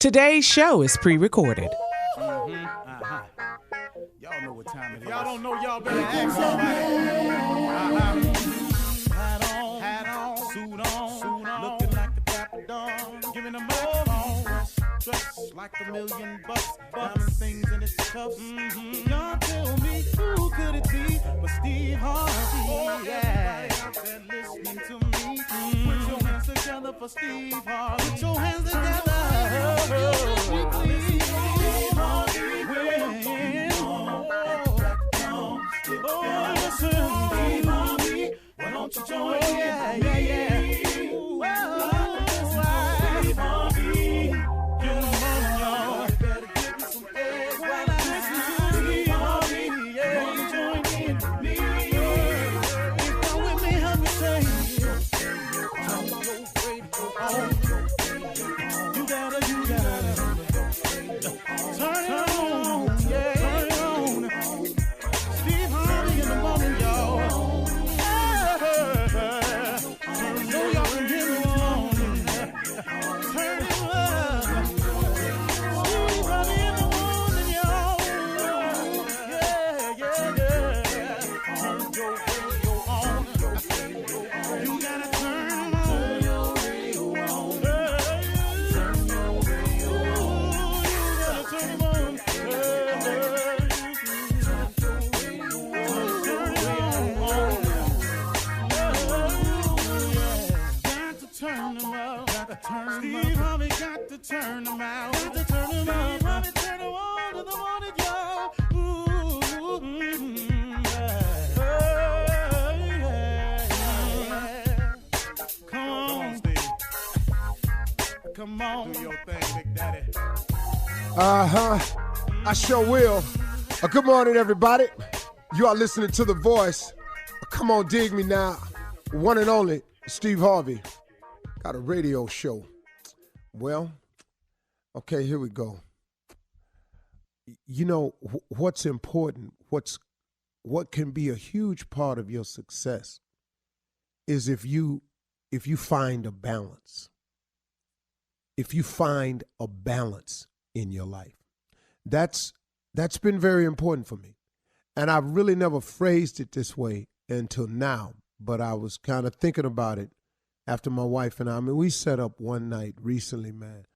Today's show is pre-recorded. Y'all know what time it is. Y'all don't know, y'all better ask somebody. Hat on, suit on, looking like a dapper dog, giving them microphone, dressed like $1,000,000, diamond things in its cuffs. Y'all tell me who could it be but Steve Harvey? Everybody out there listening to me, put your hands together for Steve Harvey. Put your hands together. Why don't you join me? Ooh, Steve Harvey. Get 'em on, y'all. Better give me some eggs while I listen to Steve Harvey. Yeah, join in with me. If you're with me, help me say, turn your radio on. You gotta turn it on. Yeah, turn it on. Steve Harvey in the morning, y'all. Steve Harvey got to turn them out. Got to turn them out. Harvey turn them on to the morning, y'all. Come on, Steve. Come on. Do your thing, Big Daddy. I sure will. Good morning, everybody. You are listening to The Voice. Come on, dig me now. One and only, Steve Harvey. Got a radio show. Well, okay, here we go. You know, what's important, what can be a huge part of your success is if you find a balance. If you find a balance in your life. That's been very important for me. And I've really never phrased it this way until now, but I was kind of thinking about it after my wife and I mean, we set up one night recently, man.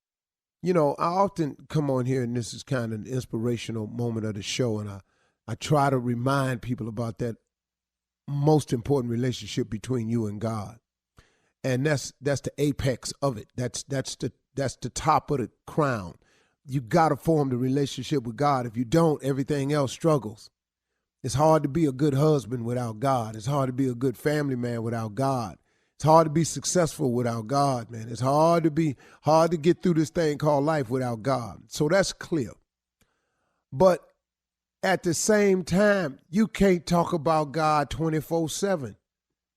You know, I often come on here, and this is kind of an inspirational moment of the show, and I try to remind people about that most important relationship between you and God. And that's the apex of it. That's the top of the crown. You got to form the relationship with God. If you don't, everything else struggles. It's hard to be a good husband without God. It's hard to be a good family man without God. It's hard to be successful without God, man. It's hard to get through this thing called life without God. So that's clear. But at the same time, you can't talk about God 24/7.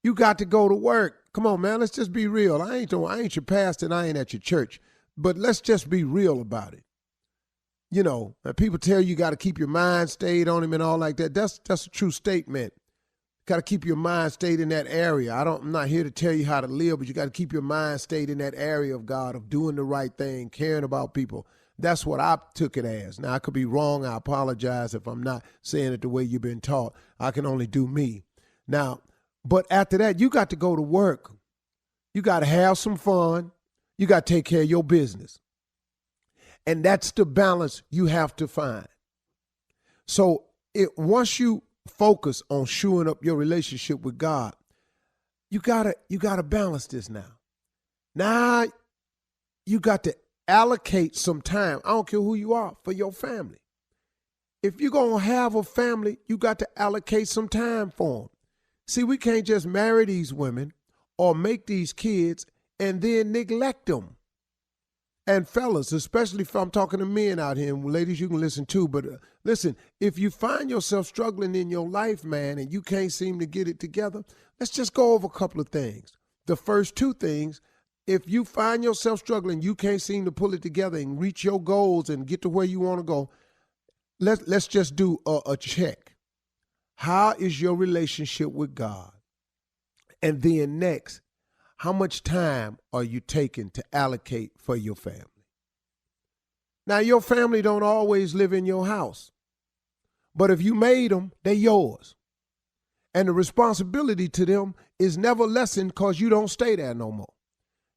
You got to go to work. Come on, man. Let's just be real. I ain't your pastor and I ain't at your church. But let's just be real about it. You know, people tell you got to keep your mind stayed on him and all like that. That's a true statement. Got to keep your mind stayed in that area. I'm not here to tell you how to live, but you got to keep your mind stayed in that area of God, of doing the right thing, caring about people. That's what I took it as. Now, I could be wrong. I apologize if I'm not saying it the way you've been taught. I can only do me. Now, but after that, you got to go to work. You got to have some fun. You got to take care of your business. And that's the balance you have to find. So once you focus on shoring up your relationship with God, you gotta balance this now. Now you got to allocate some time. I don't care who you are, for your family. If you're gonna have a family, you got to allocate some time for them. See, we can't just marry these women or make these kids and then neglect them. And fellas, especially if I'm talking to men out here, and ladies, you can listen too, but listen, if you find yourself struggling in your life, man, and you can't seem to get it together, let's just go over a couple of things. The first two things, if you find yourself struggling, you can't seem to pull it together and reach your goals and get to where you want to go, let's just do a check. How is your relationship with God? And then next, how much time are you taking to allocate for your family? Now, your family don't always live in your house. But if you made them, they're yours. And the responsibility to them is never lessened because you don't stay there no more.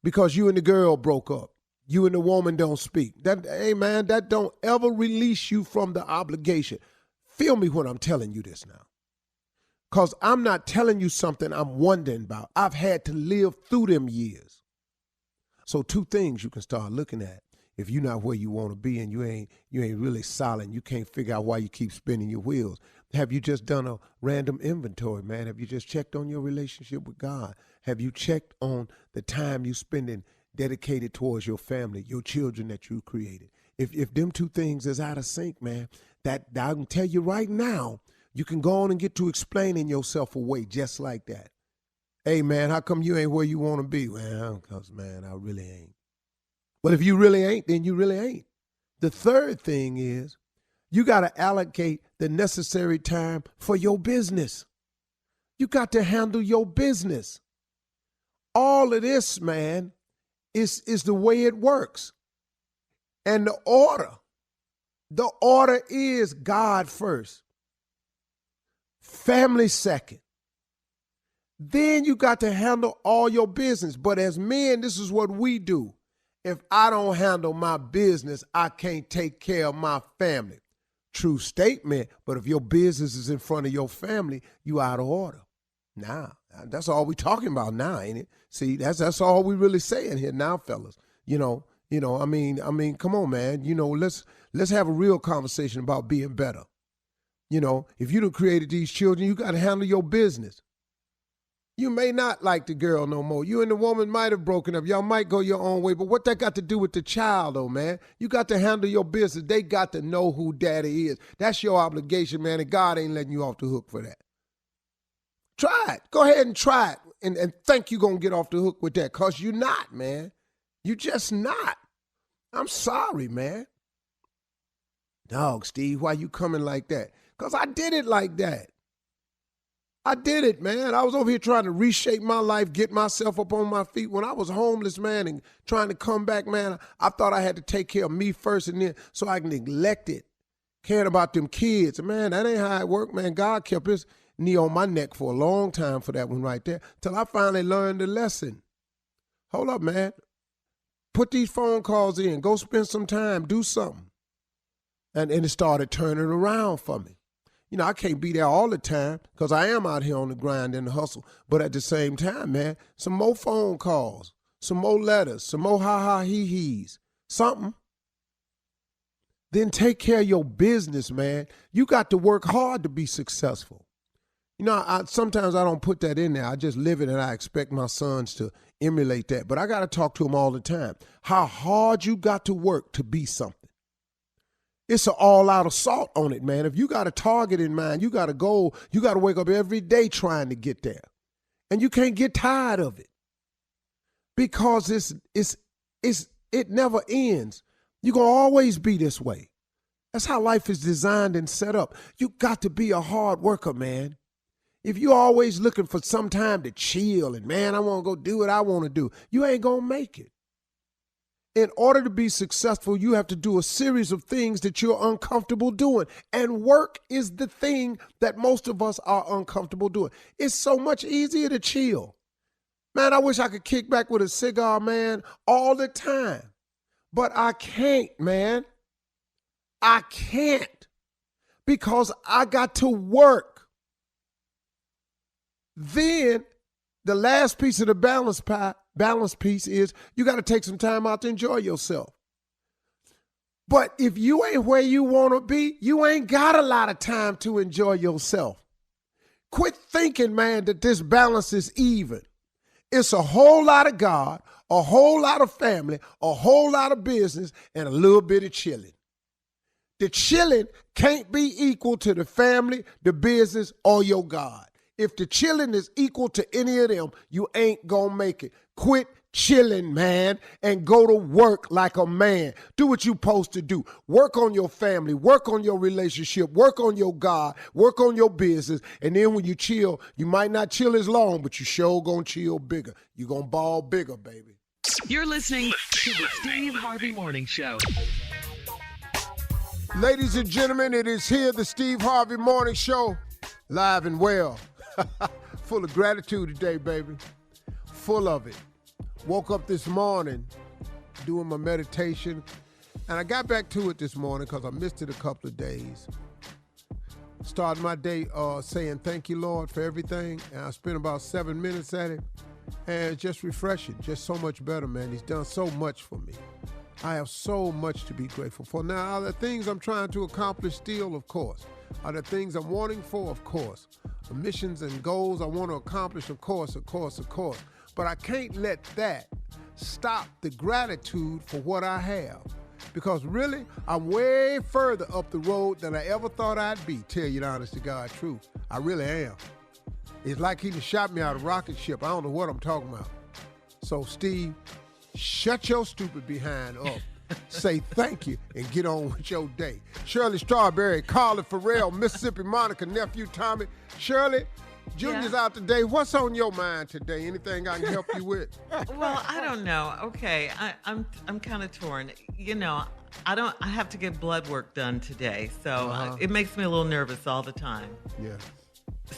Because you and the girl broke up. You and the woman don't speak. Hey, man, that don't ever release you from the obligation. Feel me when I'm telling you this now. Because I'm not telling you something I'm wondering about. I've had to live through them years. So 2 things you can start looking at. If you're not where you want to be and you ain't really solid, you can't figure out why you keep spinning your wheels. Have you just done a random inventory, man? Have you just checked on your relationship with God? Have you checked on the time you spending dedicated towards your family, your children that you created? If them 2 things is out of sync, man, that I can tell you right now, you can go on and get to explaining yourself away just like that. Hey, man, how come you ain't where you want to be? Well, because, man, I really ain't. But if you really ain't, then you really ain't. The third thing is you got to allocate the necessary time for your business. You got to handle your business. All of this, man, is the way it works. And the order is God first, family second. Then you got to handle all your business. But as men, this is what we do. If I don't handle my business, I can't take care of my family. True statement, but if your business is in front of your family, you out of order. Nah, that's all we talking about now, ain't it? See, that's all we really saying here now, fellas. I mean, come on, man. Let's have a real conversation about being better. If you done created these children, you got to handle your business. You may not like the girl no more. You and the woman might have broken up. Y'all might go your own way. But what that got to do with the child, though, man? You got to handle your business. They got to know who daddy is. That's your obligation, man, and God ain't letting you off the hook for that. Try it. Go ahead and try it and think you're going to get off the hook with that because you're not, man. You just not. I'm sorry, man. Dog, Steve, why you coming like that? Because I did it like that. I did it, man. I was over here trying to reshape my life, get myself up on my feet. When I was homeless, man, and trying to come back, man, I thought I had to take care of me first and then so I can neglect it. Caring about them kids. And man, that ain't how it worked, man. God kept his knee on my neck for a long time for that one right there till I finally learned the lesson. Hold up, man. Put these phone calls in. Go spend some time. Do something. And it started turning around for me. I can't be there all the time because I am out here on the grind and the hustle. But at the same time, man, some more phone calls, some more letters, some more ha-ha he-he's, something. Then take care of your business, man. You got to work hard to be successful. Sometimes I don't put that in there. I just live it and I expect my sons to emulate that. But I got to talk to them all the time. How hard you got to work to be something. It's an all-out assault on it, man. If you got a target in mind, you got a goal, you got to wake up every day trying to get there. And you can't get tired of it because it never ends. You're going to always be this way. That's how life is designed and set up. You got to be a hard worker, man. If you're always looking for some time to chill and, man, I want to go do what I want to do, you ain't going to make it. In order to be successful, you have to do a series of things that you're uncomfortable doing. And work is the thing that most of us are uncomfortable doing. It's so much easier to chill. Man, I wish I could kick back with a cigar, man, all the time. But I can't, man. I can't because I got to work. Then the last piece of the balance piece is you got to take some time out to enjoy yourself. But if you ain't where you want to be, you ain't got a lot of time to enjoy yourself. Quit thinking, man, that this balance is even. It's a whole lot of God, a whole lot of family, a whole lot of business, and a little bit of chilling. The chilling can't be equal to the family, the business, or your God. If the chilling is equal to any of them, you ain't gonna make it. Quit chilling, man, and go to work like a man. Do what you supposed to do. Work on your family, work on your relationship, work on your God, work on your business, and then when you chill, you might not chill as long, but you sure gonna chill bigger. You gonna ball bigger, baby. You're listening to the Steve Harvey Morning Show. Ladies and gentlemen, it is here, the Steve Harvey Morning Show, live and well. Full of gratitude today, baby. Full of it. Woke up this morning doing my meditation, and I got back to it this morning because I missed it a couple of days. Started my day saying thank you, Lord, for everything, and I spent about 7 minutes at it, and it's just refreshing, just so much better, man. He's done so much for me. I have so much to be grateful for. Now, are there things I'm trying to accomplish still? Of course. Are there things I'm wanting for? Of course. The missions and goals I want to accomplish? Of course. But I can't let that stop the gratitude for what I have. Because really, I'm way further up the road than I ever thought I'd be, tell you the honest to God truth. I really am. It's like he just shot me out of a rocket ship. I don't know what I'm talking about. So, Steve, shut your stupid behind up. Say thank you and get on with your day. Shirley Strawberry, Carly Farrell, Mississippi Monica, Nephew Tommy. Shirley, Junior's out today. What's on your mind today? Anything I can help you with? Well, I don't know. Okay, I'm kind of torn. You know, I have to get blood work done today, so it makes me a little nervous all the time. Yeah.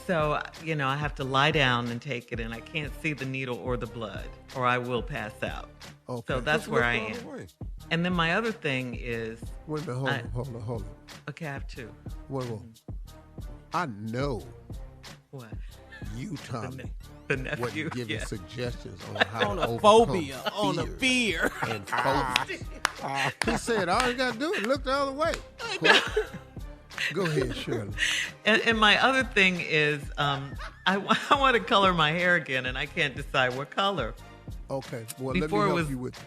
So, you know, I have to lie down and take it, and I can't see the needle or the blood, or I will pass out. Okay. So that's where I am. And then my other thing is... Wait a minute, hold on. Okay, I have two. Wait. I know... What? You, Tommy, the nephew, wasn't giving suggestions on how on to a overcome phobia, on a fear. And phobia. He said, all you got to do is look the other way. Go ahead, Shirley. And my other thing is I want to color my hair again, and I can't decide what color. Okay, well, let me help you with it.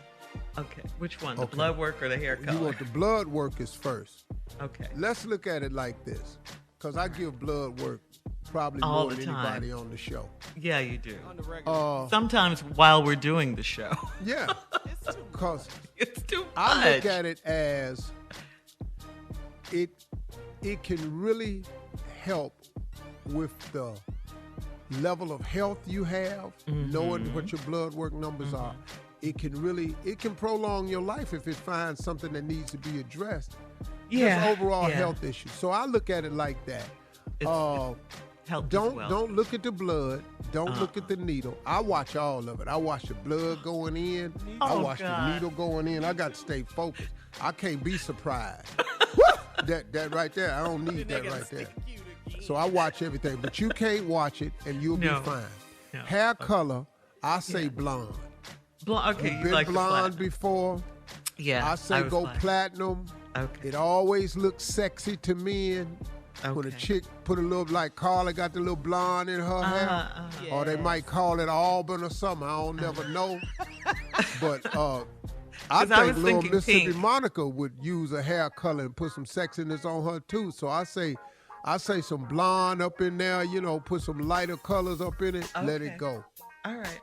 Okay, which one, the blood work or the hair color? You want the blood work is first. Okay. Let's look at it like this, because I give blood work probably all more than anybody on the show. Yeah, you do. On the regular. Sometimes while we're doing the show. Yeah, because it's too much. I look at it as it can really help with the level of health you have, knowing what your blood work numbers are. It can prolong your life if it finds something that needs to be addressed. Yeah. Just overall health issues. So I look at it like that. Don't look at the blood. Don't look at the needle. I watch all of it. I watch the blood going in. I watch the needle going in. I got to stay focused. I can't be surprised. that right there, I don't need that right there. So I watch everything, but you can't watch it and you'll be fine. No. Hair color, I say blonde. Okay, you've been like blonde before. Yeah, I say go platinum. Okay. It always looks sexy to men. Okay. When a chick put a little, like Carla got the little blonde in her hair, or they might call it Auburn or something. I don't never know. But I think little Mississippi pink. Monica would use a hair color and put some sexiness on her too. So I say some blonde up in there. You know, put some lighter colors up in it. Okay. Let it go. All right.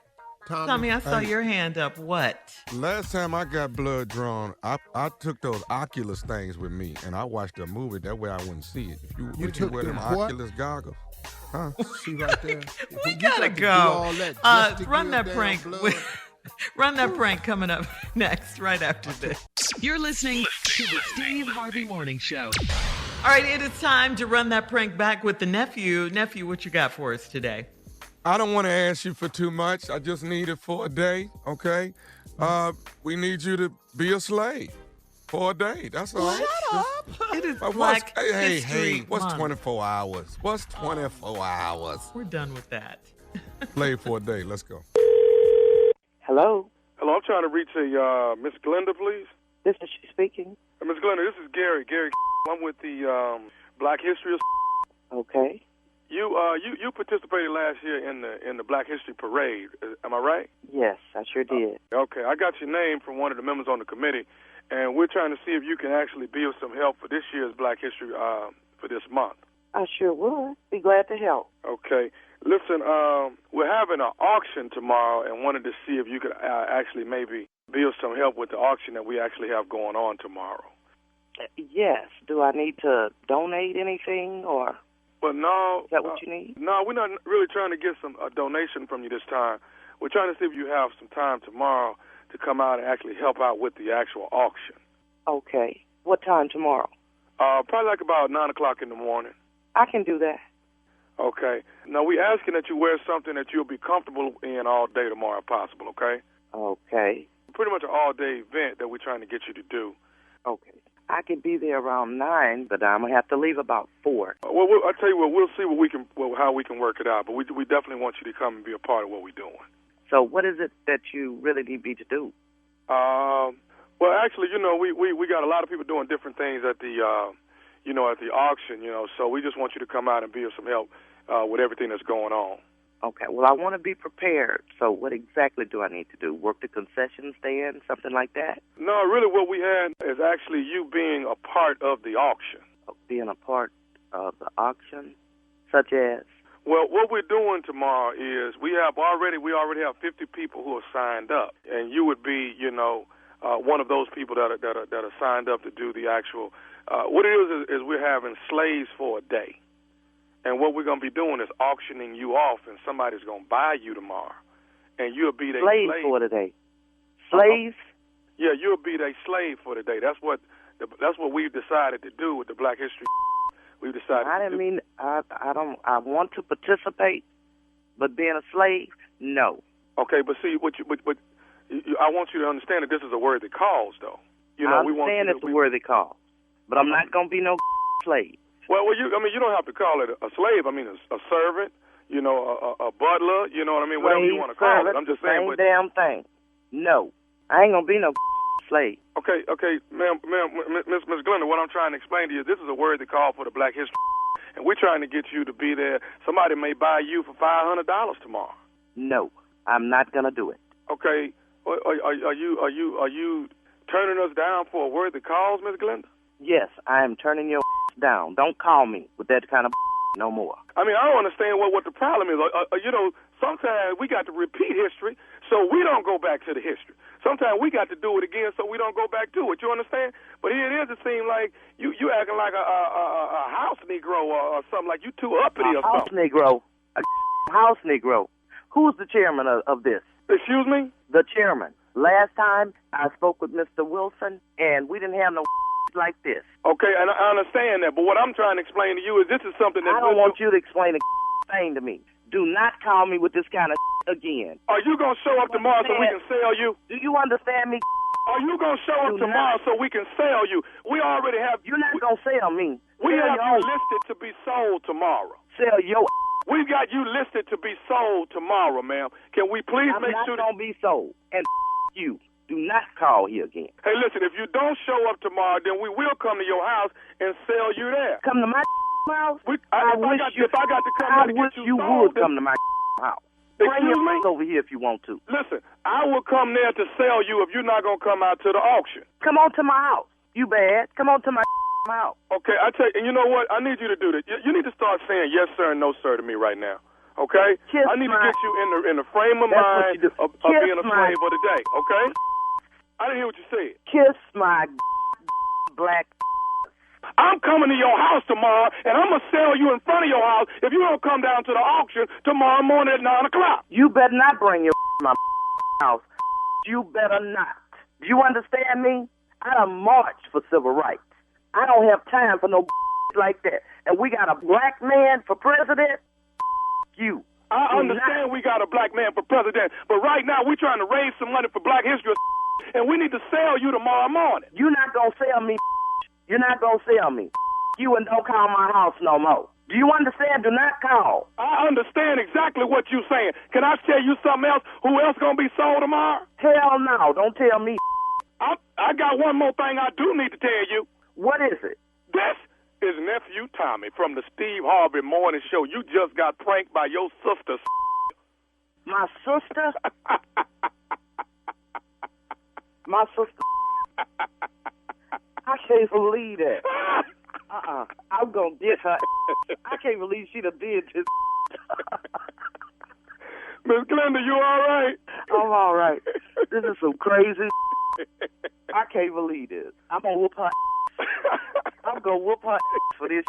Tommy, I saw your hand up. What? Last time I got blood drawn, I took those Oculus things with me, and I watched a movie. That way I wouldn't see it. If you wear them Oculus goggles, huh? See right there. We gotta go. Run that prank. Run that prank coming up next, right after this. You're listening to the Steve Harvey Morning Show. All right, it is time to run that prank back with the nephew. Nephew, what you got for us today? I don't want to ask you for too much. I just need it for a day, okay? We need you to be a slave for a day. That's all. Shut up. It is Black History what's Month. 24 hours? What's 24 hours? We're done with that. Slave for a day. Let's go. Hello? Hello, I'm trying to reach a Miss Glenda, please. This is she speaking. Miss Glenda, this is Gary. I'm with the Black History. Okay. You participated last year in the Black History Parade. Am I right? Yes, I sure did. Okay, I got your name from one of the members on the committee, and we're trying to see if you can actually be of some help for this year's Black History for this month. I sure would. Be glad to help. Okay. Listen, we're having an auction tomorrow, and wanted to see if you could actually maybe be of some help with the auction that we actually have going on tomorrow. Yes. Do I need to donate anything, or? Well, no. Is that what you need? No, we're not really trying to get a donation from you this time. We're trying to see if you have some time tomorrow to come out and actually help out with the actual auction. Okay. What time tomorrow? Probably like about 9 o'clock in the morning. I can do that. Okay. Now, we asking that you wear something that you'll be comfortable in all day tomorrow if possible, okay? Okay. Pretty much an all-day event that we're trying to get you to do. Okay. I can be there around 9, but I'm going to have to leave about 4. Well, I'll tell you what, we'll see how we can work it out, but we definitely want you to come and be a part of what we're doing. So what is it that you really need me to do? Well, actually, we got a lot of people doing different things at the auction, so we just want you to come out and be of some help with everything that's going on. Okay, well, I want to be prepared. So what exactly do I need to do? Work the concession stand, something like that? No, really what we had is actually you being a part of the auction. Being a part of the auction? Such as? Well, what we're doing tomorrow is we already have 50 people who are signed up, and you would be, one of those people that are signed up to do the actual. What it is we're having slaves for a day. And what we're going to be doing is auctioning you off, and somebody's going to buy you tomorrow. And you'll be their slave for the day. Slaves? Yeah, you'll be their slave for the day. That's what we've decided to do with the Black History. We've decided. I want to participate, but being a slave, no. Okay, but see, I want you to understand that this is a worthy cause, though. I understand it's a worthy cause, but I'm not going to be no slave. Well, you don't have to call it a slave. I mean, a servant, a butler, you know what I mean? Whatever you want to call it. I'm just saying. Same damn thing. No, I ain't going to be no slave. Okay, ma'am, Miss Glenda, what I'm trying to explain to you is this is a worthy call for the Black History, and we're trying to get you to be there. Somebody may buy you for $500 tomorrow. No, I'm not going to do it. Okay, are you turning us down for a worthy cause, Miss Glenda? Yes, I am turning your down. Don't call me with that kind of no more. I mean, I don't understand what the problem is. Sometimes we got to repeat history so we don't go back to the history. Sometimes we got to do it again so we don't go back to it. You understand? But here it is. It seems like you acting like a house Negro or something, like you too uppity or something. A house Negro. Who's the chairman of this? Excuse me? The chairman. Last time I spoke with Mr. Wilson, and we didn't have no like this. Okay, and I understand that, but what I'm trying to explain to you is this is something that I don't want you to explain a thing to me. Do not call me with this kind of again. Are you going to show up tomorrow so we can sell you? Do you understand me? Are you going to show up tomorrow so we can sell you? We already have... You're not going to sell me. We have you listed to be sold tomorrow. Sell your... We've got you listed to be sold tomorrow, ma'am. Can we please make sure... I'm not going to be sold. And you. Do not call here again. Hey, listen, if you don't show up tomorrow, then we will come to your house and sell you there. Come to my house? If I got to come there to get you sold, would come to my house. Bring your over here if you want to. Listen, I will come there to sell you if you're not going to come out to the auction. Come on to my house. You bad. Come on to my house. Okay, I tell you, and you know what? I need you to do this. You need to start saying yes, sir, and no, sir to me right now. Okay? I need to get you in the frame of mind of being a slave of the day. Okay? I didn't hear what you said. Kiss my black. I'm coming to your house tomorrow, and I'm going to sell you in front of your house if you don't come down to the auction tomorrow morning at 9 o'clock. You better not bring your my house. You better not. Do you understand me? I done marched for civil rights. I don't have time for no like that. And we got a black man for president? You. I understand we got a black man for president, but right now we're trying to raise some money for Black History, and we need to sell you tomorrow morning. You're not going to sell me. You're not going to sell me. You and don't call my house no more. Do you understand? Do not call. I understand exactly what you're saying. Can I tell you something else? Who else going to be sold tomorrow? Hell no. Don't tell me. I got one more thing I do need to tell you. What is it? This is Nephew Tommy from the Steve Harvey Morning Show. You just got pranked by your sister. My sister? My sister? I can't believe that. I'm going to get her. I can't believe she done did this. Miss Glenda, you all right? I'm all right. This is some crazy. I can't believe this. I'm going to whoop her. I'm going to whoop her for this.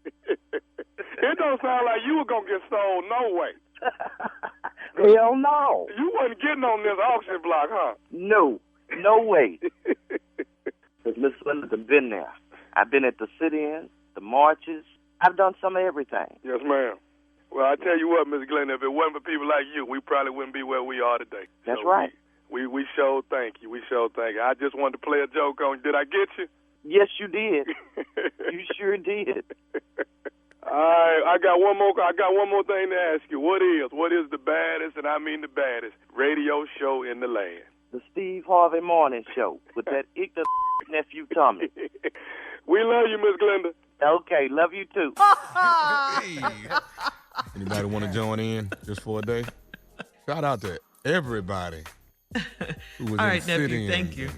It don't sound like you were going to get sold no way. Hell no. You wasn't getting on this auction block, huh? No. No way. Because Miss Linda's been there. I've been at the sit-ins, the marches. I've done some of everything. Yes, ma'am. Well, I tell you what, Ms. Glenda, if it wasn't for people like you, we probably wouldn't be where we are today. That's right. We sure thank you. We sure thank you. I just wanted to play a joke on you. Did I get you? Yes, you did. You sure did. All right, I got one more thing to ask you. What is the baddest, and I mean the baddest, radio show in the land? The Steve Harvey Morning Show with that ignorant nephew Tommy. We love you, Miss Glenda. Okay, love you too. Hey. Anybody want to join in just for a day? Shout out to everybody who was All in right, nephew, sit-ins thank you.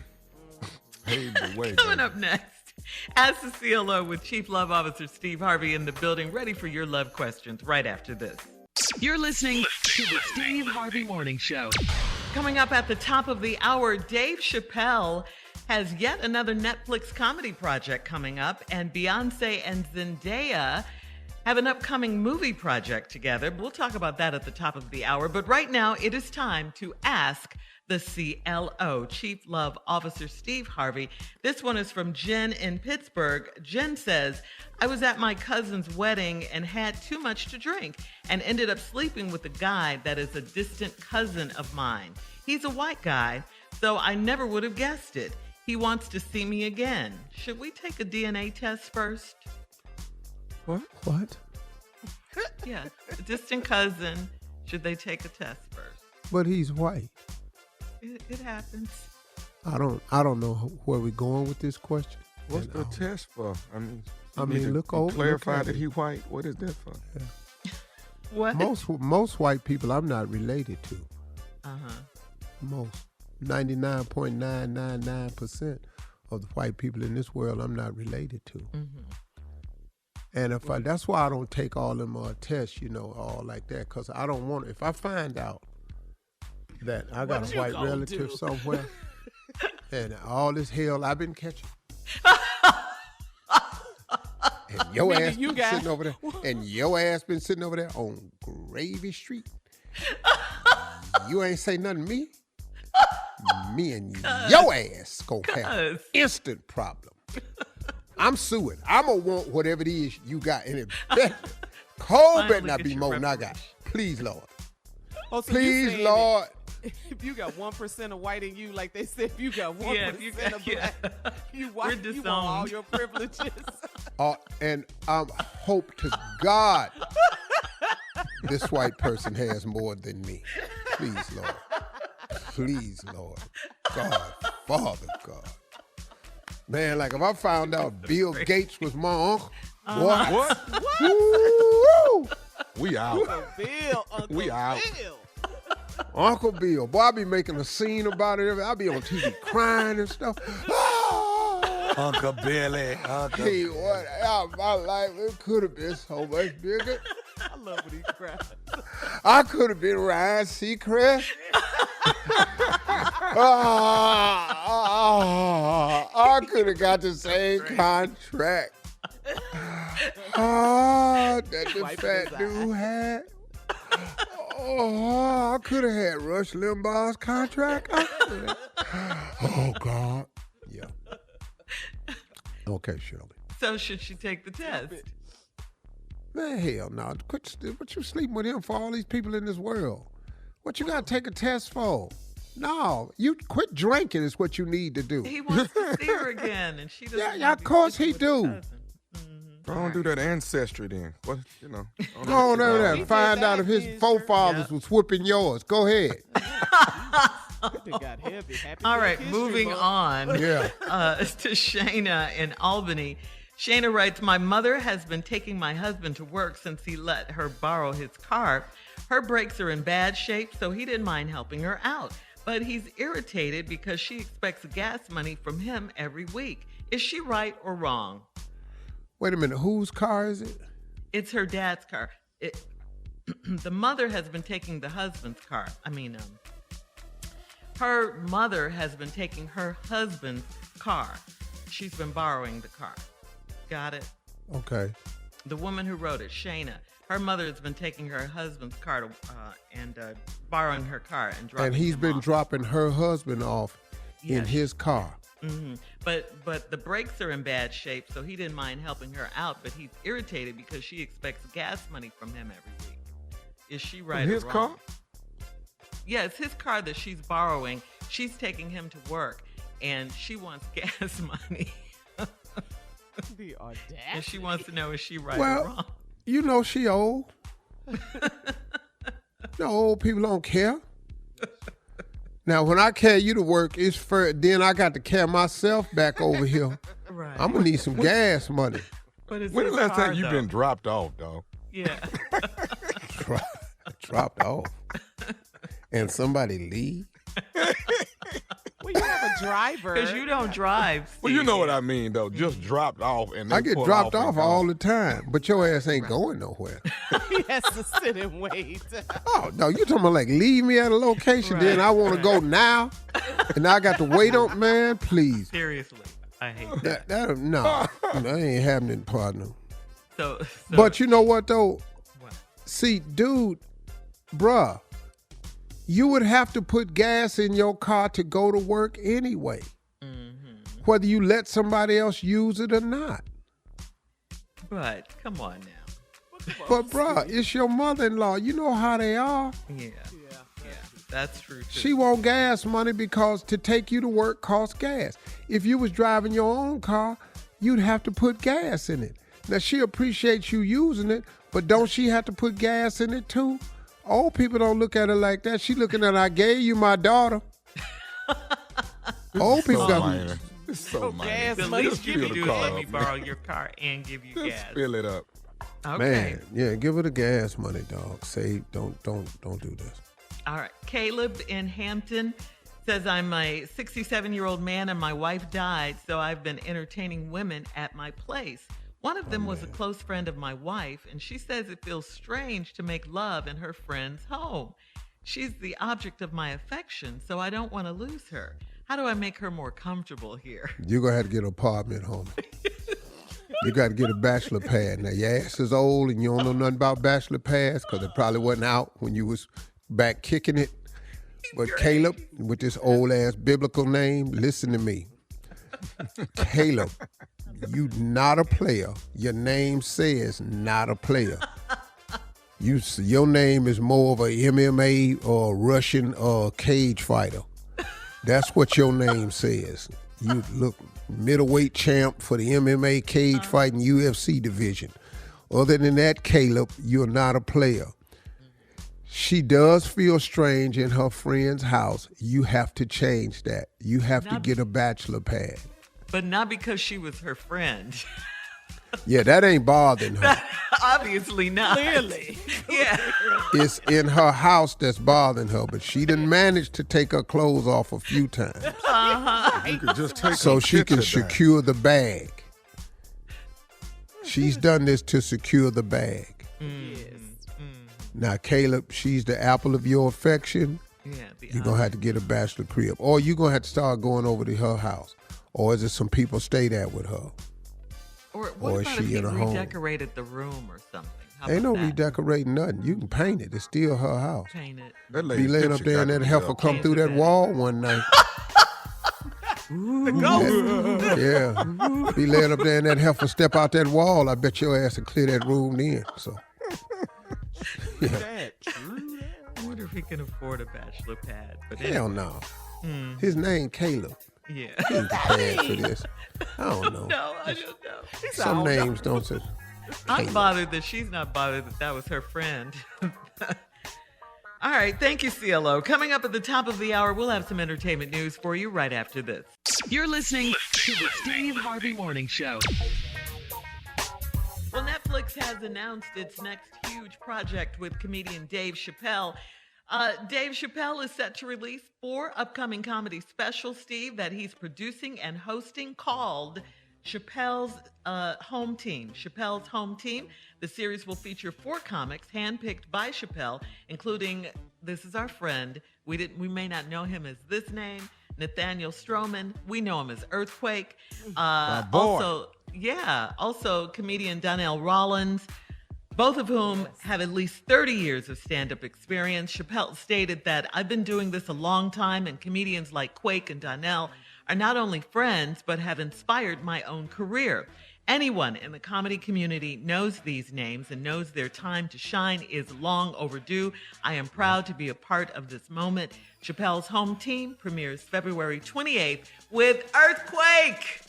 Paved the way. Coming up next, Ask the CLO with Chief Love Officer Steve Harvey in the building, ready for your love questions right after this. You're listening to the Steve Harvey Morning Show. Coming up at the top of the hour, Dave Chappelle has yet another Netflix comedy project coming up, and Beyonce and Zendaya have an upcoming movie project together. We'll talk about that at the top of the hour. But right now, it is time to ask the CLO, Chief Love Officer Steve Harvey. This one is from Jen in Pittsburgh. Jen says, I was at my cousin's wedding and had too much to drink and ended up sleeping with a guy that is a distant cousin of mine. He's a white guy, so I never would have guessed it. He wants to see me again. Should we take a DNA test first? What? Yeah, a distant cousin. Should they take a test first? But he's white. It happens. I don't know where we're going with this question. What's the test for? I mean, look over. Clarify that he white. What is that for? Yeah. What? Most white people I'm not related to. Uh-huh. Most 99.999% of the white people in this world I'm not related to. Mm-hmm. And that's why I don't take all them tests, all like that, because I don't want. If I find out that I got a white relative somewhere, and all this hell I've been catching, and your ass been sitting over there, and your ass been sitting over there on Gravy Street, you ain't say nothing to me. Me and your ass gonna have instant problem. I'm suing. I'm gonna want whatever it is you got in it. Cole better not be more than I got. Please, Lord. Oh, so please, Lord. If you got 1% of white in you, like they said, if you got 1% of black, you white, you want all your privileges. And I hope to God this white person has more than me. Please, Lord. Please, Lord. God, Father God. Man, like if I found out Bill Gates was my uncle, what? Woo! We out. Uncle we out. Bill. Uncle Bill. Boy, I be making a scene about it. I be on TV crying and stuff. Uncle Billy. Hey, what? My life, it could have been so much bigger. I love when he cries. I could have been Ryan Seacrest. I could have got the same contract that the fat dude had. I could have had Rush Limbaugh's contract. Oh, God. Yeah. Okay, Shirley. So should she take the test? Man, hell no. What you sleeping with him for all these people in this world? What you got to take a test for? No, you quit drinking is what you need to do. He wants to see her again, and she doesn't. Yeah, of course he do. Don't do that ancestry then. What, Go on over there and find out if his forefathers was whooping yours. Go ahead. Got heavy. All right, moving on. Yeah. To Shayna in Albany. Shayna writes, my mother has been taking my husband to work since he let her borrow his car. Her brakes are in bad shape, so he didn't mind helping her out. But he's irritated because she expects gas money from him every week. Is she right or wrong? Wait a minute. Whose car is it? It's her dad's car. The mother has been taking the husband's car. Her mother has been taking her husband's car. She's been borrowing the car. Got it? Okay. The woman who wrote it, Shayna, her mother has been taking her husband's car and borrowing her car and dropping And he's him been off. dropping her husband off in his car. Mm-hmm. But the brakes are in bad shape, so he didn't mind helping her out, but he's irritated because she expects gas money from him every week. Is she right or his wrong? car? Yeah, it's his car that she's borrowing. She's taking him to work, and she wants gas money. The audacity. And she wants to know, is she right or Well, wrong? you know she old. No, old people don't care. Now, when I carry you to work, it's for then I got to carry myself back over here. Right. I'm gonna need some gas money. But it's When the his last car, time you though. been dropped off, dog? Yeah. Dropped off, and somebody leave. Well, you have a driver. Because you don't drive. Well, you Steve. know what I mean, though. Just dropped off, and they I get pull dropped and off go. all the time, but your ass ain't going nowhere. He has to sit and wait. Oh no, you talking about like leave me at a location, then I want to go now, and I got to wait on. Man, please. Seriously, I hate that. No, that ain't happening, partner. So But you know what though? What? See, dude, bruh, you would have to put gas in your car to go to work anyway, whether you let somebody else use it or not. But come on now. But bruh, it's your mother-in-law. You know how they are. Yeah, that's true too. She want gas money because to take you to work costs gas. If you was driving your own car, you'd have to put gas in it. Now, she appreciates you using it, but don't she have to put gas in it too? Old people don't look at it like that. She looking at, I gave you my daughter. Old people got minor. It's so minor. gas the money. least you fill can the do is car let up, me man. borrow your car and give you Just gas. fill it up. Okay. Man, yeah, give her the gas money, dog. Say, don't do this. All right. Caleb in Hampton says, I'm a 67-year-old man and my wife died, so I've been entertaining women at my place. One of them was a close friend of my wife, and she says it feels strange to make love in her friend's home. She's the object of my affection, so I don't want to lose her. How do I make her more comfortable here? You're going to have to get an apartment, homie. You got to get a bachelor pad. Now, your ass is old and you don't know nothing about bachelor pads because it probably wasn't out when you was back kicking it. But Caleb, with this old-ass biblical name, listen to me. Caleb, you not a player. Your name says not a player. Your name is more of a MMA or Russian cage fighter. That's what your name says. You look middleweight champ for the MMA cage fighting UFC division. Other than that, Caleb, you're not a player. She does feel strange in her friend's house. You have to change that. You have to get a bachelor pad. But not because she was her friend. Yeah, that ain't bothering her. Obviously not. Clearly. Yeah. It's in her house that's bothering her, but she done managed to take her clothes off a few times. You could just take So some she can picture down. secure the bag. She's done this to secure the bag. Now, Caleb, she's the apple of your affection. Yeah. You're going to have to get a bachelor crib. Or you're going to have to start going over to her house. Or is it some people stay there with her? Or what Or is about she if he in her home? redecorated the room or something? How Ain't no about that? redecorating nothing. You can paint it. It's still her house. Paint it. That Be lady's laying up picture there and got that to be heifer up. come through that wall one night. The ghost. Yeah. Be laying up there and that heifer step out that wall. I bet your ass will clear that room then. So, yeah. That true. I wonder if he can afford a bachelor pad. But Hell no. His name Caleb. Yeah. He ain't prepared for this. I don't know. No, I don't know. Some names don't say. I'm bothered that she's not bothered that that was her friend. All right. Thank you, CLO. Coming up at the top of the hour, we'll have some entertainment news for you right after this. You're listening to the Steve Harvey Morning Show. Well, Netflix has announced its next huge project with comedian Dave Chappelle. Dave Chappelle is set to release 4 upcoming comedy specials, Steve, that he's producing and hosting called Chappelle's Home Team. Chappelle's Home Team. The series will feature 4 comics handpicked by Chappelle, including, this is our friend, we may not know him as this name, Nathaniel Stroman. We know him as Earthquake. Also comedian Donnell Rollins, both of whom have at least 30 years of stand-up experience. Chappelle stated that, I've been doing this a long time, and comedians like Quake and Donnell are not only friends, but have inspired my own career. Anyone in the comedy community knows these names and knows their time to shine is long overdue. I am proud to be a part of this moment. Chappelle's Home Team premieres February 28th with Earthquake.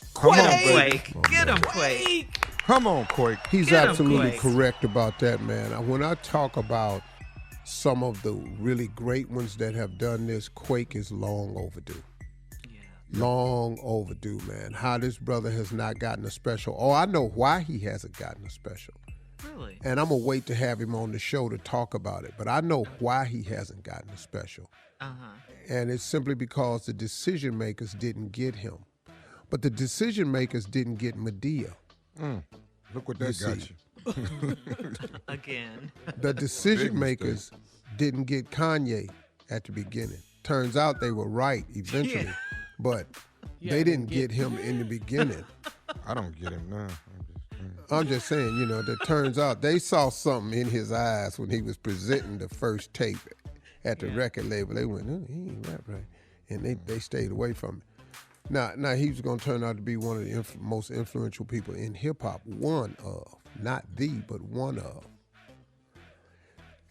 Get him, Quake. Come on, Quake. He's absolutely correct about that, man. When I talk about some of the really great ones that have done this, Quake is long overdue. Long overdue, man. How this brother has not gotten a special. Oh, I know why he hasn't gotten a special. Really? And I'm going to wait to have him on the show to talk about it. But I know why he hasn't gotten a special. And it's simply because the decision makers didn't get him. But the decision makers didn't get Medea. Look what that got you. Again. The decision makers didn't get Kanye at the beginning. Turns out they were right eventually. But they didn't get him in the beginning. I don't get him now. I'm just saying, that turns out they saw something in his eyes when he was presenting the first tape at the record label. They went, he ain't rap right. And they stayed away from it. Now he was going to turn out to be one of the most influential people in hip-hop. One of. Not the, but one of.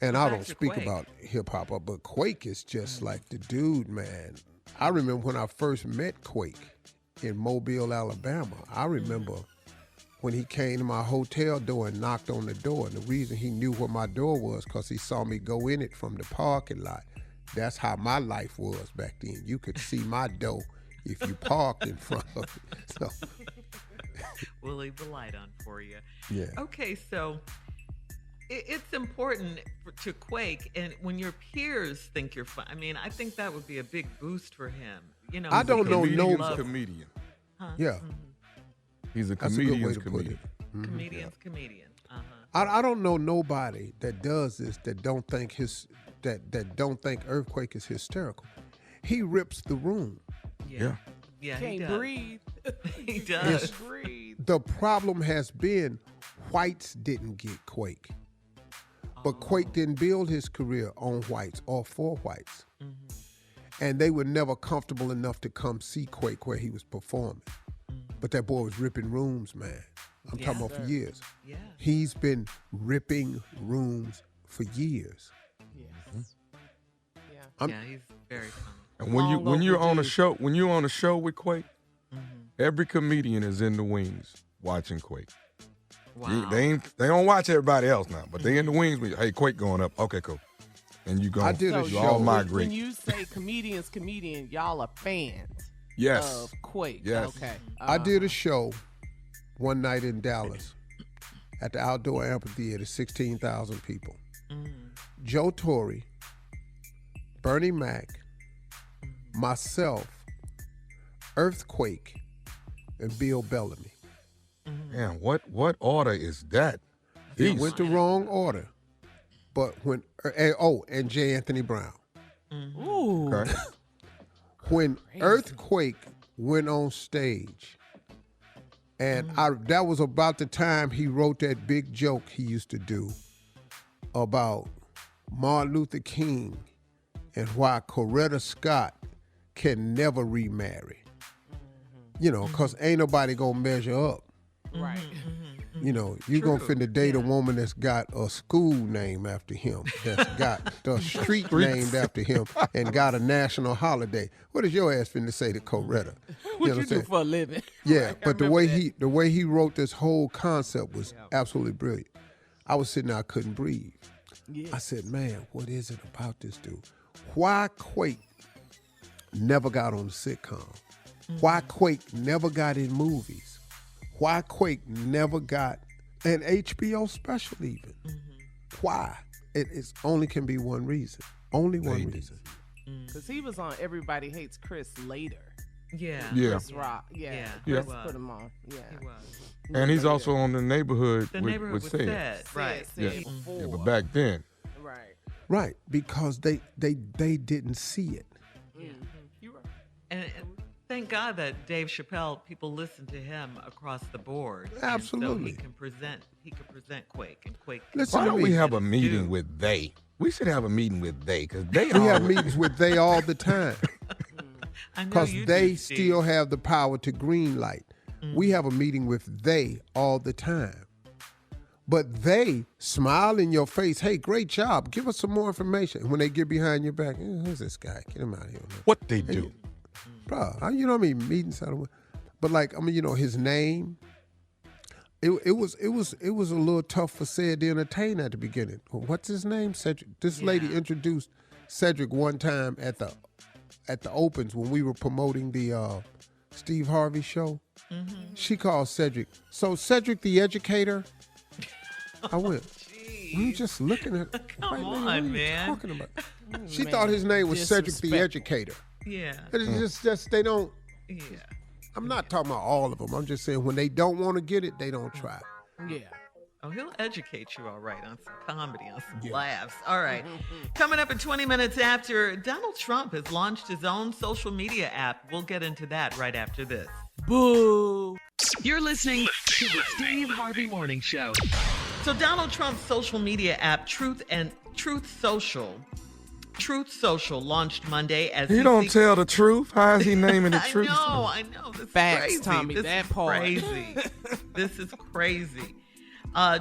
And I don't speak about hip-hop, but Quake is just like the dude, man. I remember when I first met Quake in Mobile, Alabama. I remember when he came to my hotel door and knocked on the door. And the reason he knew where my door was because he saw me go in it from the parking lot. That's how my life was back then. You could see my door if you parked in front of it. So. We'll leave the light on for you. Yeah. Okay, so it's important to Quake, and when your peers think you're fun, I think that would be a big boost for him. I don't know no comedian. Huh? Yeah. Mm-hmm. He's a comedian's comedian. Comedian's comedian. I don't know nobody that does this that don't think Earthquake is hysterical. He rips the room. Yeah, he can't does. breathe. He does. Yes. The problem has been whites didn't get Quake. But Quake didn't build his career on whites or for whites. And they were never comfortable enough to come see Quake where he was performing. But that boy was ripping rooms, man. I'm talking about for years. Yeah. He's been ripping rooms for years. Yes. Yeah, he's very funny. And when you're on a show with Quake, every comedian is in the wings watching Quake. Wow. They don't watch everybody else now, but they in the wings. Hey, Quake going up. Okay, cool. And you go. I did a you show. all migrate. When you say comedian, y'all are fans. Yes. Of Quake. Yes. Okay. I did a show one night in Dallas at the outdoor amphitheater, 16,000 people. Joe Torre, Bernie Mac, myself, Earthquake, and Bill Bellamy. Man, what order is that? It went the wrong order. But and J. Anthony Brown. Ooh. Okay. When Earthquake went on stage, and that was about the time he wrote that big joke he used to do about Martin Luther King and why Coretta Scott can never remarry. Because ain't nobody gonna measure up. Right. You gonna finna date a woman that's got a school named after him, that's got the street named after him, and got a national holiday. What is your ass finna say to Coretta? What you do for a living? Yeah, Right, but the way he wrote this whole concept was absolutely brilliant. I was sitting there, I couldn't breathe. Yeah. I said, man, what is it about this dude? Why Quake never got on the sitcom? Why Quake never got in movies? Why Quake never got an HBO special even? Why? It only can be one reason. Only one reason. Because he was on Everybody Hates Chris later. Yeah. Chris Rock. Yeah. Chris Yeah. put him on. Yeah. He was. And he's also on the neighborhood with Sid. Sid. Right. Sid Yeah, but back then. Right. Right, because they didn't see it. You're right. And thank God that Dave Chappelle, people listen to him across the board. Absolutely. And so he can present Quake, and Quake. Listen Why to don't me. we have a meeting with they? We should have a meeting with they, because they We are. have meetings with they all the time. Because they still have the power to green light. Mm-hmm. We have a meeting with they all the time. But they smile in your face, hey, great job, give us some more information. And when they get behind your back, who's this guy? Get him out of here. Man. What they do? Bro, you know what I mean? Meetings, but like, I mean, you know, his name, it was a little tough for Ced to entertain at the beginning. What's his name? Cedric. This lady introduced Cedric one time at the opens when we were promoting the Steve Harvey show. Mm-hmm. She called Cedric. So Cedric the educator. I went. You just looking at. Come on, man. Talking about? She thought his name was Cedric the educator. Yeah. It's just they don't. Yeah. I'm not talking about all of them. I'm just saying when they don't want to get it, they don't try. Yeah. Oh, he'll educate you all right on some comedy, on some laughs. All right. Coming up at 20 minutes after, Donald Trump has launched his own social media app. We'll get into that right after this. Boo. You're listening to the Steve Harvey Morning Show. So Donald Trump's social media app, Truth Social, launched Monday as he don't tell the truth. How is he naming the truth? I know. This Facts, is crazy. Tommy. That part. Crazy. This is crazy.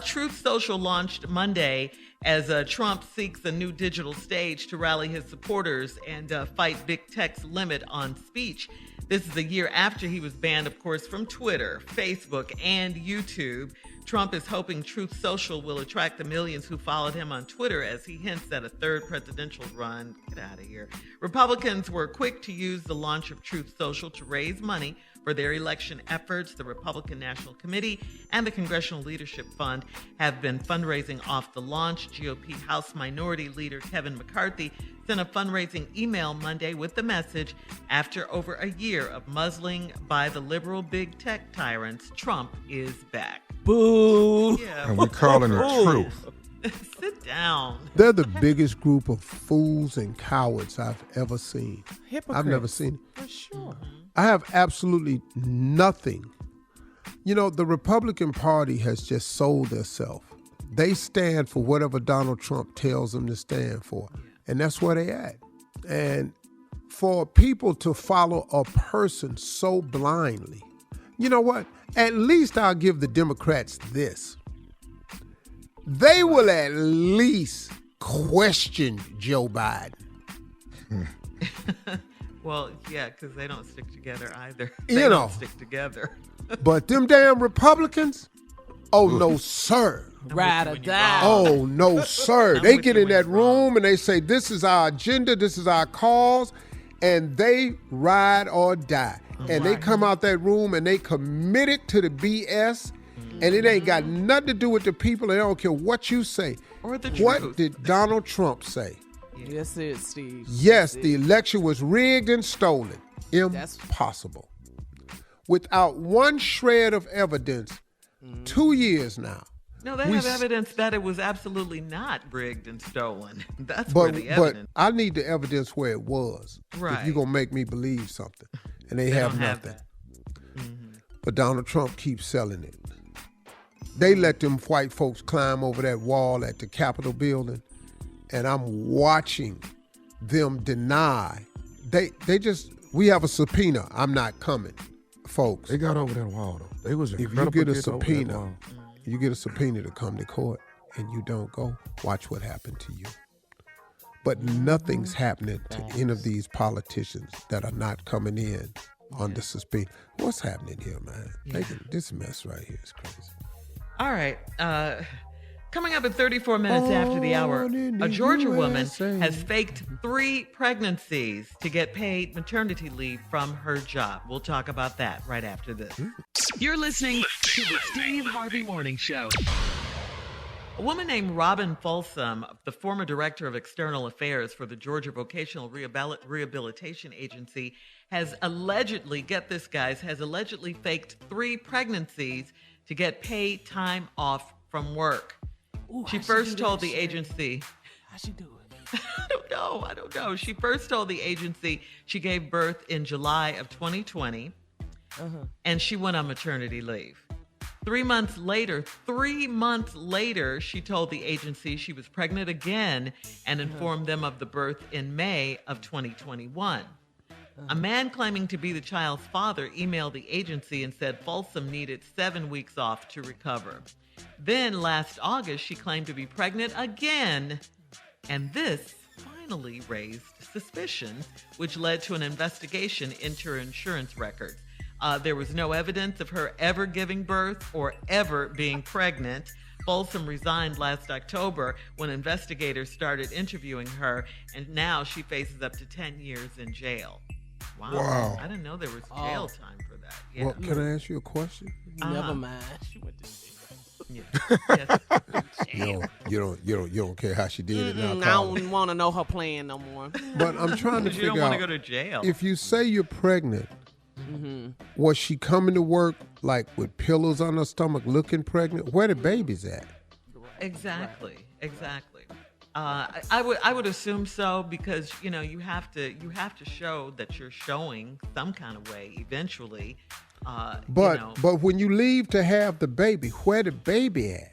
Truth Social launched Monday as Trump seeks a new digital stage to rally his supporters and fight big tech's limit on speech. This is a year after he was banned, of course, from Twitter, Facebook, and YouTube. Trump is hoping Truth Social will attract the millions who followed him on Twitter as he hints at a third presidential run. Get out of here. Republicans were quick to use the launch of Truth Social to raise money for their election efforts. The Republican National Committee and the Congressional Leadership Fund have been fundraising off the launch. GOP House Minority Leader Kevin McCarthy sent a fundraising email Monday with the message, after over a year of muzzling by the liberal big tech tyrants, Trump is back. Boo. Yeah. And we're calling it truth. Sit down. They're the biggest group of fools and cowards I've ever seen. Hypocrites. I've never seen it. For sure. I have absolutely nothing. You know, the Republican Party has just sold themselves. They stand for whatever Donald Trump tells them to stand for. And that's where they at. And for people to follow a person so blindly, you know what? At least I'll give the Democrats this. They will at least question Joe Biden. Well, yeah, because they don't stick together either. They don't stick together. But them damn Republicans, oh no, sir. Ride or die. Oh no, sir. They get in that room and they say, this is our agenda, this is our cause, and they ride or die. And they come out that room and they committed to the BS, and it ain't got nothing to do with the people. They don't care what you say. Or the What truth. did Donald Trump say? Yes, it is, Steve. Yes, the election was rigged and stolen. Impossible. Without one shred of evidence, 2 years now. No, they have evidence that it was absolutely not rigged and stolen. That's where the evidence. But I need the evidence where it was. Right. If you're going to make me believe something. And they have nothing. But Donald Trump keeps selling it. They let them white folks climb over that wall at the Capitol building, and I'm watching them deny. We have a subpoena. I'm not coming, folks. They got over that wall, though. They was if you get a subpoena, you get a subpoena to come to court, and you don't go, watch what happened to you. But nothing's happening to any of these politicians that are not coming in under subpoena. What's happening here, man? This mess right here is crazy. All right. Coming up at 34 minutes after the hour, a Georgia woman has faked 3 pregnancies to get paid maternity leave from her job. We'll talk about that right after this. You're listening to the Steve Harvey Morning Show. A woman named Robin Folsom, the former director of external affairs for the Georgia Vocational Rehabilitation Agency, has allegedly, get this guys, faked 3 pregnancies to get paid time off from work. Ooh, she first told the agency. How'd she do it? I don't know. She first told the agency she gave birth in July of 2020, and she went on maternity leave. 3 months later, she told the agency she was pregnant again and informed them of the birth in May of 2021. A man claiming to be the child's father emailed the agency and said Folsom needed 7 weeks off to recover. Then last August, she claimed to be pregnant again. And this finally raised suspicion, which led to an investigation into her insurance records. There was no evidence of her ever giving birth or ever being pregnant. Folsom resigned last October when investigators started interviewing her, and now she faces up to 10 years in jail. Wow. I didn't know there was jail time for that. Yeah. Well, can I ask you a question? Never mind. She went to jail. Yeah. You don't care how she did it now. I don't want to know her plan no more. But I'm trying to figure out. You don't want to go to jail. If you say you're pregnant, was she coming to work like with pillows on her stomach, looking pregnant? Where the baby's at? Exactly. I would assume so, because you have to show that you're showing some kind of way eventually. But when you leave to have the baby, where the baby at?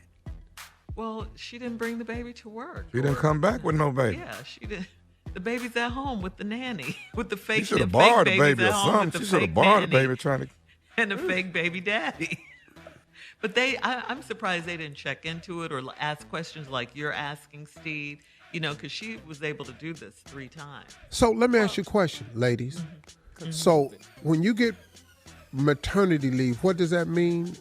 Well, she didn't bring the baby to work. She didn't come back with no baby. Yeah, she did. The baby's at home with the nanny, with the fake. She should have borrowed the baby or something. She should have borrowed the baby and a fake baby daddy. But I'm surprised they didn't check into it or ask questions like you're asking, Steve. Because she was able to do this 3 times. So let me ask you a question, ladies. So when you get maternity leave, what does that mean?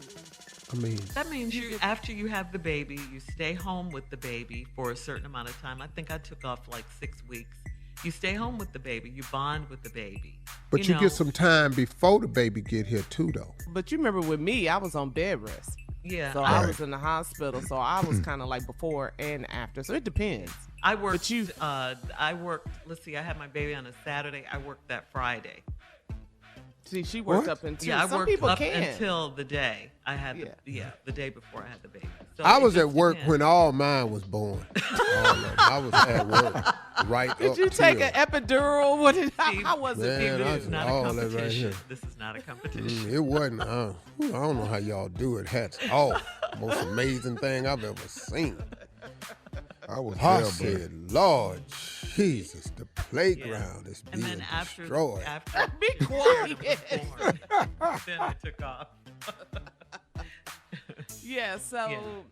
That means after you have the baby, you stay home with the baby for a certain amount of time. I think I took off like 6 weeks. You stay home with the baby. You bond with the baby. But you get some time before the baby get here too, though. But you remember with me, I was on bed rest. Yeah. So I was in the hospital. So I was kind of like before and after. So it depends. I worked. Let's see. I had my baby on a Saturday. I worked that Friday. See, she worked up until. Yeah, I some worked people up can. until the day I had the day before I had the baby. So I was at work when all mine was born. I was at work right Did up you take till. an epidural? How was it? Man, This is not a all that competition. right here. This is not a competition. It wasn't. I don't know how y'all do it. Hats off. Most amazing thing I've ever seen. I said, Lord Jesus, the playground is being destroyed. After Be quiet. Then I took off. Yeah, so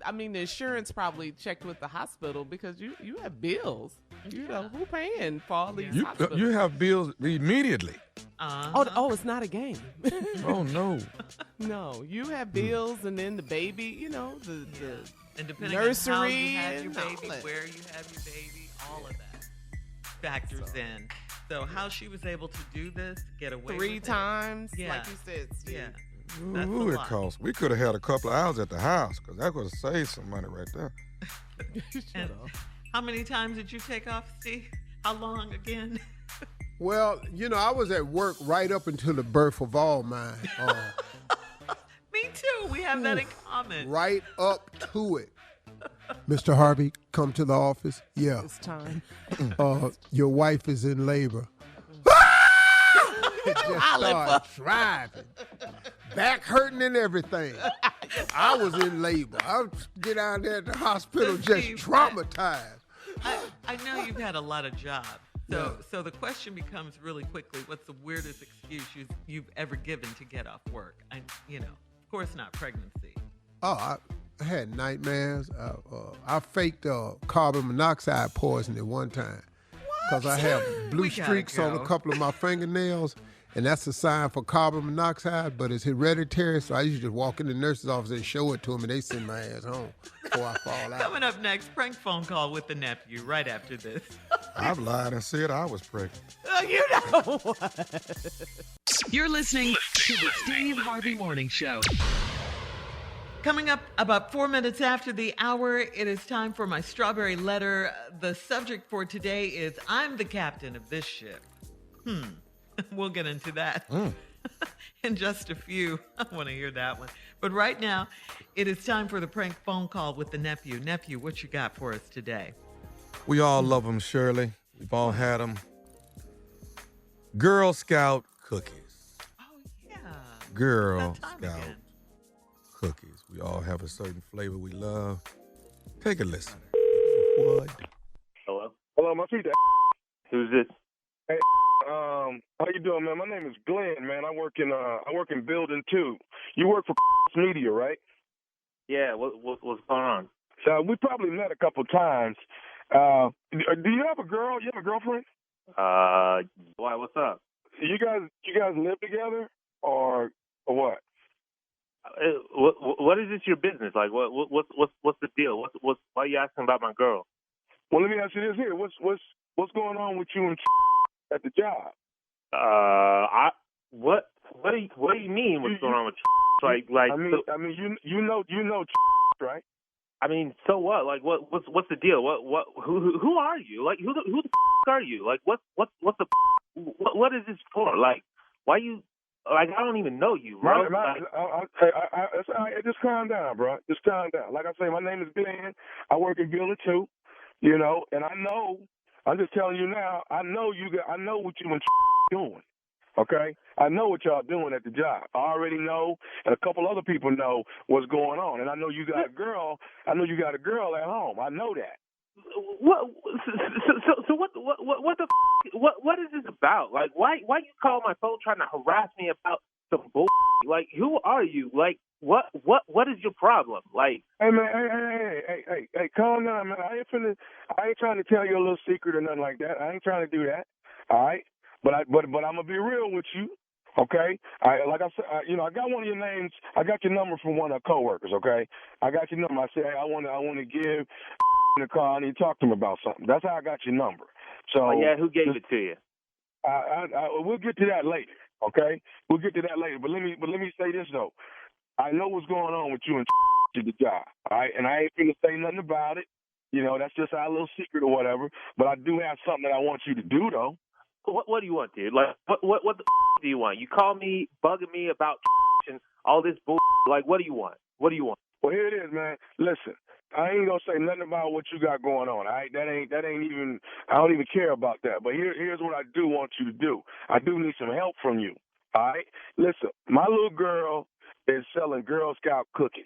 I mean the insurance probably checked with the hospital because you have bills. Who paying for all these hospitals? You have bills immediately. Oh, it's not a game. Oh no. No, you have bills and then the baby, the and depending nursery on how you have your and baby, all that. where you have your baby, all of that factors in. So how she was able to do this, get away 3 with times, it. like you said, Steve. Yeah. That's Ooh, a it lot. cost. We could have had a couple of hours at the house because that could have saved some money right there. And how many times did you take off, Steve? How long again? Well, I was at work right up until the birth of all mine. Me too. We have that in common. Right up to it. Mr. Harvey, come to the office. Yeah. It's time. Your wife is in labor. Just start driving. Back hurting and everything. I was in labor. I would get out there at the hospital just traumatized. I know you've had a lot of jobs. So the question becomes really quickly, what's the weirdest excuse you've ever given to get off work? Of course not pregnancy. Oh, I had nightmares. I faked carbon monoxide poisoning one time because I have blue streaks on a couple of my fingernails, and that's a sign for carbon monoxide, but it's hereditary, so I usually just walk in the nurse's office and show it to them, and they send my ass home before I fall out. Coming up next, prank phone call with the nephew right after this. I've lied and said I was pregnant. You know what? You're listening to the Steve Harvey Morning Show. Coming up about 4 minutes after the hour, it is time for my strawberry letter. The subject for today is, I'm the captain of this ship. We'll get into that in just a few. I want to hear that one. But right now, it is time for the prank phone call with the nephew. Nephew, what you got for us today? We all love them, Shirley. We've all had them. Girl Scout cookies. Oh, yeah. Girl That time Scout again. cookies. We all have a certain flavor we love. Take a listen. What? Hello? Hello, my feet. Who's this? Hey, How you doing, man? My name is Glenn, man. I work in Building 2. You work for Media, right? Yeah. What's going on? So we probably met a couple times. Do you have a girl? You have a girlfriend? Why? What's up? You guys live together or what? What is this your business? Like, what's the deal? Why are you asking about my girl? Well, let me ask you this here. What's going on with you and at the job? What do you mean? What's going on with like? I mean, you know, right? I mean, so what? Like, what's the deal? Who are you? Like, who the are you? Like, what is this for? Like, why you? Like, I don't even know you, bro. Just calm down, bro. Just calm down. Like I say, my name is Glenn. I work in Building 2, you know, and I know. I'm just telling you now. I know what you and doing. Okay, I know what y'all doing at the job. I already know, and a couple other people know what's going on. And I know you got a girl. I know you got a girl at home. I know that. What? So what is this about? Like, why you call my phone trying to harass me about some bull? Like, who are you? Like, what is your problem? Like, hey man, hey, calm down, man. I ain't trying to tell you a little secret or nothing like that. I ain't trying to do that. All right, but I'm gonna be real with you. Okay, like I said, I got one of your names. I got your number from one of our coworkers. Okay, I got your number. I said, hey, I want to give the call. I need to talk to him about something. That's how I got your number. So yeah, who gave it to you? We'll get to that later. Okay, we'll get to that later. But let me say this though. I know what's going on with you and to the job. All right, and I ain't gonna say nothing about it. You know, that's just our little secret or whatever. But I do have something that I want you to do though. What do you want, dude? Like, what the do you want? You call me bugging me about and all this bull. Like, what do you want? What do you want? Well, here it is, man. Listen, I ain't gonna say nothing about what you got going on. All right, that ain't even. I don't even care about that. But here's what I do want you to do. I do need some help from you. All right, listen, my little girl is selling Girl Scout cookies.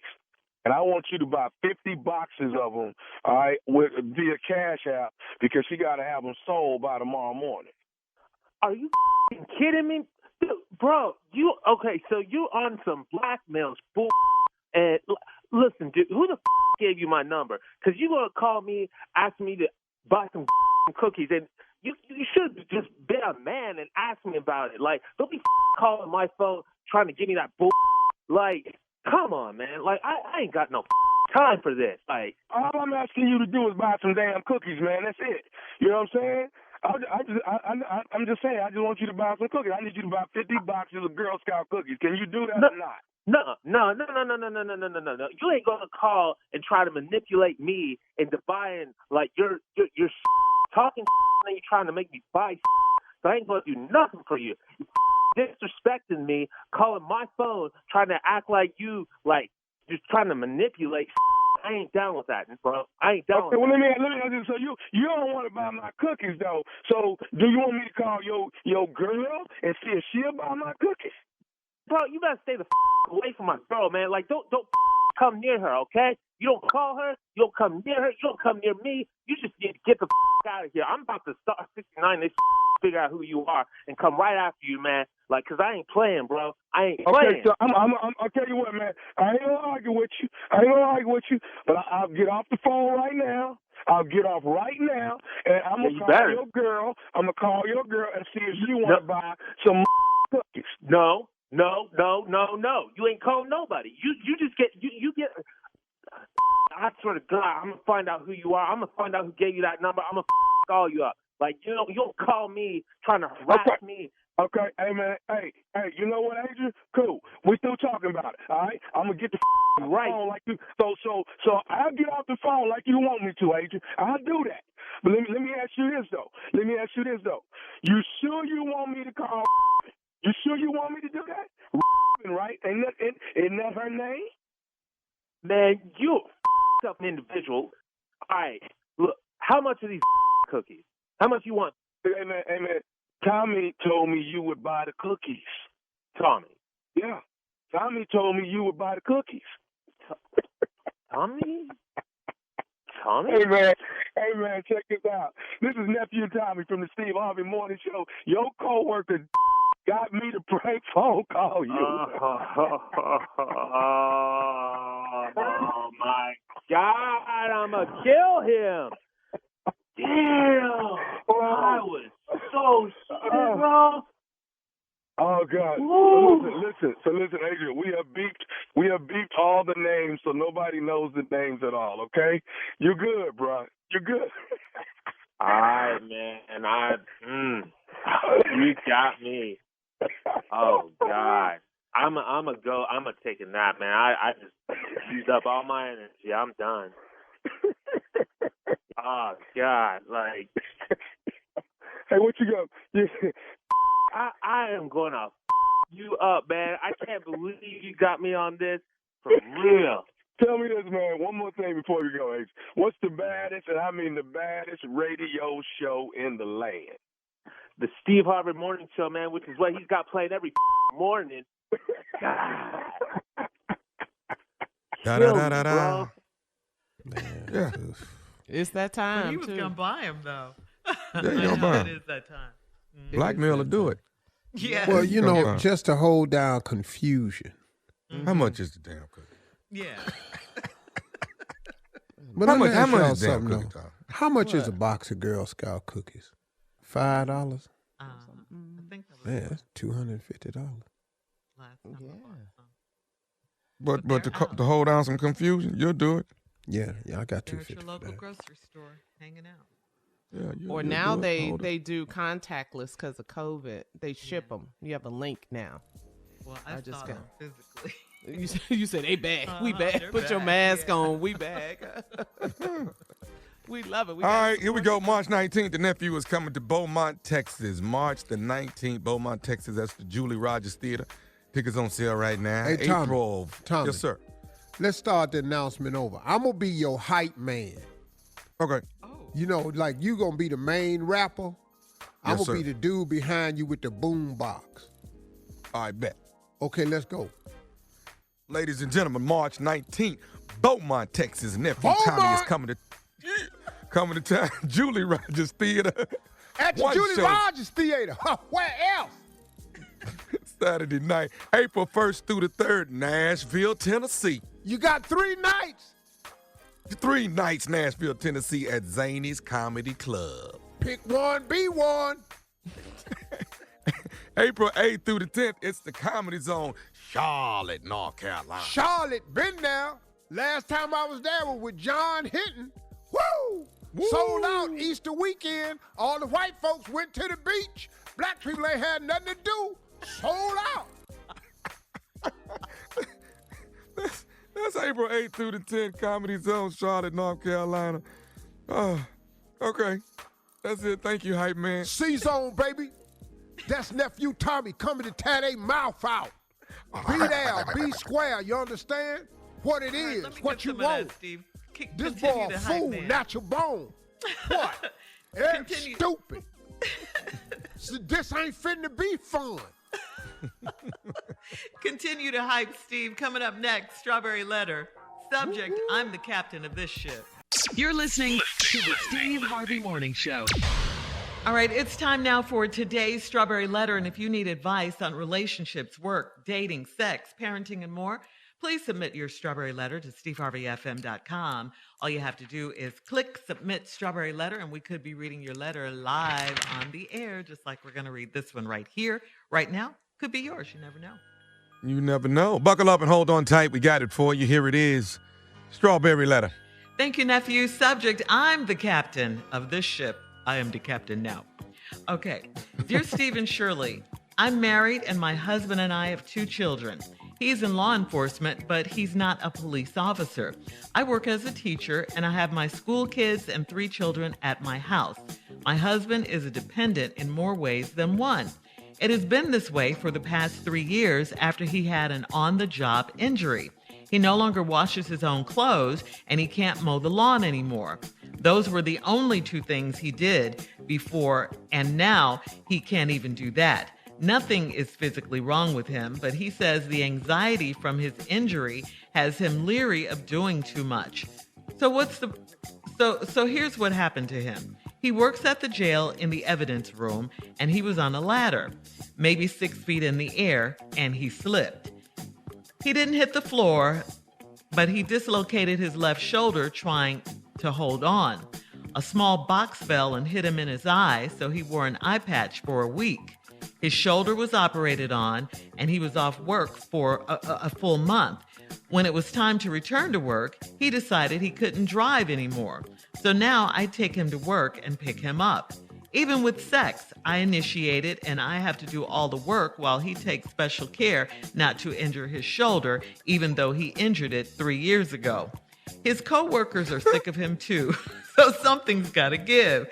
And I want you to buy 50 boxes of them, all right, via Cash App because she got to have them sold by tomorrow morning. Are you kidding me? Dude, bro, so you on some blackmail bull. And listen, dude, who the gave you my number? Because you going to call me, ask me to buy some cookies. And you should just be a man and ask me about it. Like, don't be calling my phone trying to give me that bull. Like, come on, man. Like, I ain't got no time for this. Like, all I'm asking you to do is buy some damn cookies, man. That's it. You know what I'm saying? I'm just saying, I just want you to buy some cookies. I need you to buy 50 boxes of Girl Scout cookies. Can you do that or not? No. You ain't gonna call and try to manipulate me into buying, like, you're talking and you're trying to make me buy. So I ain't gonna do nothing for you. Disrespecting me, calling my phone, trying to act like you, like, just trying to manipulate. I ain't down with that, bro. I ain't down with that. Well, let me ask you, so you don't want to buy my cookies, though. So do you want me to call your girl and see if she'll buy my cookies? Bro, you better stay the away from my girl, man. Like, don't come near her, okay? You don't call her. You don't come near her. You don't come near me. You just need to get the out of here. I'm about to start 69. They figure out who you are and come right after you, man. Like, cause I ain't playing, bro. I ain't playing. Okay, so I'll tell you what, man. I ain't gonna argue with you. But I'll get off the phone right now. I'll get off right now, and I'm gonna call your girl. I'm gonna call your girl and see if she want to buy some cookies. No. You ain't calling nobody. You just get you get. I swear to God, I'm gonna find out who you are. I'm gonna find out who gave you that number. I'm gonna call you up. Like, you don't call me trying to harass me. Okay, hey man, hey, you know what, Adrian? Cool. We still talking about it. All right, I'm gonna get the right phone like you. So I'll get off the phone like you want me to, Adrian. I'll do that. But let me ask you this though. You sure you want me to call? You sure you want me to do that? Right? Isn't that her name? Man, you yourself an individual. All right, look, how much are these cookies? How much you want? Hey man. Tommy told me you would buy the cookies. Tommy? Yeah. Tommy told me you would buy the cookies. Tommy? Hey man, check this out. This is Nephew Tommy from the Steve Harvey Morning Show. Your coworker got me to prank phone call you. Oh my God, I'ma kill him. Damn. I was so shit, bro. Oh God! So listen, Adrian. We have beeped all the names, so nobody knows the names at all. Okay, you're good, bro. You're good. All right, man. You got me. Oh God, I'ma take a nap, man. I just used up all my energy. I'm done. Oh God, like. Hey, what you got? I am going to you up, man. I can't believe you got me on this for real. Tell me this, man. One more thing before we go, H. What's the baddest, and I mean the baddest radio show in the land? The Steve Harvey Morning Show, man, which is what he's got playing every morning. God. Da-da-da-da-da. Yeah. It's that time, he was going to buy him, though. Yeah, you gonna buy him. It is that time. Blackmail will do it. Yeah. Well, you know, just to hold down confusion. Mm-hmm. How much is the damn cookie? Yeah. But how much is is damn cookie, Tom? How much is a box of Girl Scout cookies? $5? I think that was Man, that's $250. last time. Yeah. But to hold down some confusion, you'll do it. Yeah, I got They're at $250. your local grocery store hanging out. Yeah, Or now they do contactless because of COVID. They ship them. You have a link now. Well, I just saw them physically. You said they back. We back. Put your mask on. We back. We love it. All right, here we go. March 19th, the nephew is coming to Beaumont, Texas. March the 19th, Beaumont, Texas. That's the Julie Rogers Theater. Tickets on sale right now. Hey, Tommy. April. Tommy. Yes, sir. Let's start the announcement over. I'm going to be your hype man. Okay. You know, like you going to be the main rapper. I'm Yes, going to sir. be the dude behind you with the boom box. I bet. Okay, let's go. Ladies and gentlemen, March 19th, Beaumont, Texas. Nephew Tommy is coming to town. Julie Rogers Theater. At the One Julie show. Rogers Theater. Where else? Saturday night, April 1st through the 3rd, Nashville, Tennessee. You got 3 nights. 3 nights, Nashville, Tennessee at Zany's Comedy Club. Pick one, be one. April 8th through the 10th, it's the Comedy Zone, Charlotte, North Carolina. Charlotte, been there. Last time I was there was with John Hinton. Woo! Sold out Easter weekend. All the white folks went to the beach. Black people ain't had nothing to do. Sold out. That's April 8th through the 10th, Comedy Zone, Charlotte, North Carolina. Okay. That's it. Thank you, hype man. C-Zone, baby. That's Nephew Tommy coming to tear their mouth out. Be there, be square. You understand? What it is, what you want. That, Steve. This boy a fool, natural bone. What? It's stupid. So this ain't finna be fun. Continue to hype, Steve. Coming up next, Strawberry Letter. Subject, I'm the captain of this ship. You're listening to the Steve Harvey Morning Show. All right, it's time now for today's Strawberry Letter. And if you need advice on relationships, work, dating, sex, parenting, and more, please submit your Strawberry Letter to steveharveyfm.com. All you have to do is click Submit Strawberry Letter, and we could be reading your letter live on the air, just like we're going to read this one right here, right now. Could be yours. You never know. You never know. Buckle up and hold on tight. We got it for you. Here it is. Strawberry Letter. Thank you, nephew. Subject, I'm the captain of this ship. I am the captain now. Okay. Dear Steve and Shirley, I'm married and my husband and I have 2 children. He's in law enforcement, but he's not a police officer. I work as a teacher and I have my school kids and 3 children at my house. My husband is a dependent in more ways than one. It has been this way for the past 3 years after he had an on-the-job injury. He no longer washes his own clothes and he can't mow the lawn anymore. Those were the only 2 things he did before, and now he can't even do that. Nothing is physically wrong with him, but he says the anxiety from his injury has him leery of doing too much. So here's what happened to him. He works at the jail in the evidence room, and he was on a ladder, maybe 6 feet in the air, and he slipped. He didn't hit the floor, but he dislocated his left shoulder trying to hold on. A small box fell and hit him in his eye, so he wore an eye patch for a week. His shoulder was operated on, and he was off work for a full month. When it was time to return to work, he decided he couldn't drive anymore. So now I take him to work and pick him up. Even with sex, I initiate it, and I have to do all the work while he takes special care not to injure his shoulder, even though he injured it 3 years ago. His coworkers are sick of him too, so something's got to give.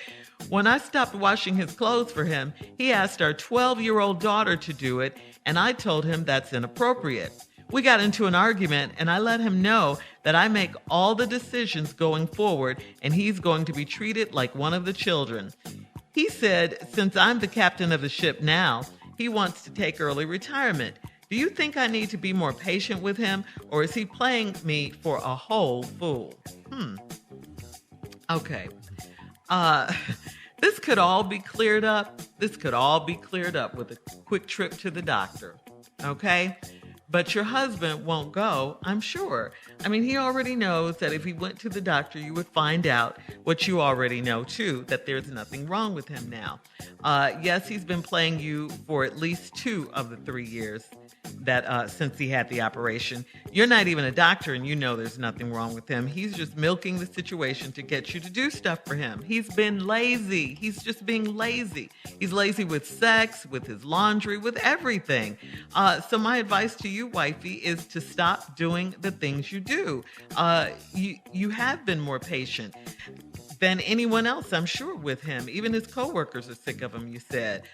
When I stopped washing his clothes for him, he asked our 12-year-old daughter to do it, and I told him that's inappropriate. We got into an argument, and I let him know that I make all the decisions going forward, and he's going to be treated like one of the children. He said, since I'm the captain of the ship now, he wants to take early retirement. Do you think I need to be more patient with him, or is he playing me for a whole fool? Okay. This could all be cleared up. This could all be cleared up with a quick trip to the doctor. Okay? But your husband won't go, I'm sure. I mean, he already knows that if he went to the doctor, you would find out what you already know, too, that there's nothing wrong with him now. Yes, he's been playing you for at least 2 of the 3 years that since he had the operation. You're not even a doctor, and you know there's nothing wrong with him. He's just milking the situation to get you to do stuff for him. He's been lazy. He's just being lazy. He's lazy with sex, with his laundry, with everything. So my advice to you, wifey, is to stop doing the things you do. You have been more patient than anyone else, I'm sure, with him. Even his coworkers are sick of him, you said.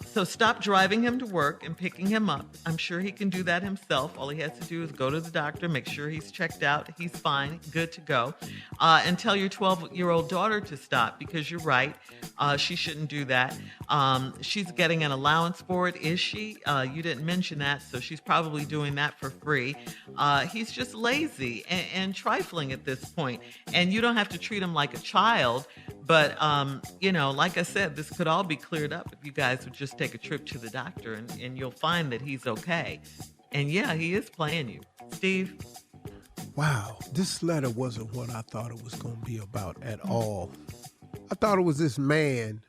So stop driving him to work and picking him up. I'm sure he can do that himself. All he has to do is go to the doctor, make sure he's checked out, he's fine, good to go. And tell your 12-year-old daughter to stop, because you're right. She shouldn't do that. She's getting an allowance for it, is she? You didn't mention that, so she's probably doing that for free. He's just lazy and trifling at this point. And you don't have to treat him like a child, but like I said, this could all be cleared up if you guys would just take a trip to the doctor, and you'll find that he's okay. And yeah, he is playing you. Steve? Wow, this letter wasn't what I thought it was going to be about at all. I thought it was this man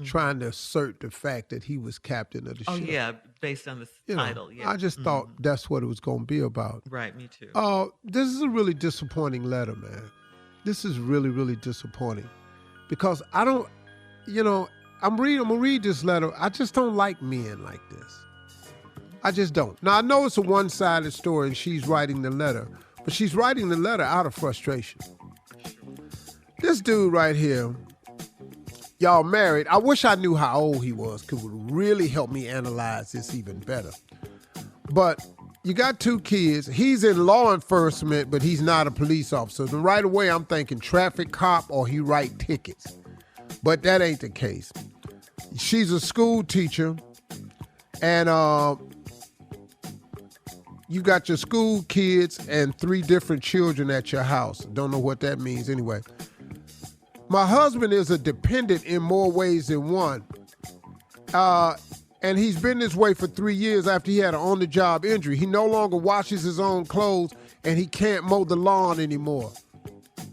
trying to assert the fact that he was captain of the ship. Oh yeah, based on the title. Yeah. I just thought that's what it was going to be about. Right, me too. This is a really disappointing letter, man. This is really, really disappointing, because I don't, I'm going to read this letter. I just don't like men like this. I just don't. Now, I know it's a one-sided story and she's writing the letter, but she's writing the letter out of frustration. This dude right here, y'all married. I wish I knew how old he was, because it would really help me analyze this even better. But you got 2 kids. He's in law enforcement, but he's not a police officer. So right away, I'm thinking traffic cop, or he write tickets. But that ain't the case. She's a school teacher, and you got your school kids and 3 different children at your house. Don't know what that means anyway. My husband is a dependent in more ways than one. And he's been this way for 3 years after he had an on-the-job injury. He no longer washes his own clothes, and he can't mow the lawn anymore.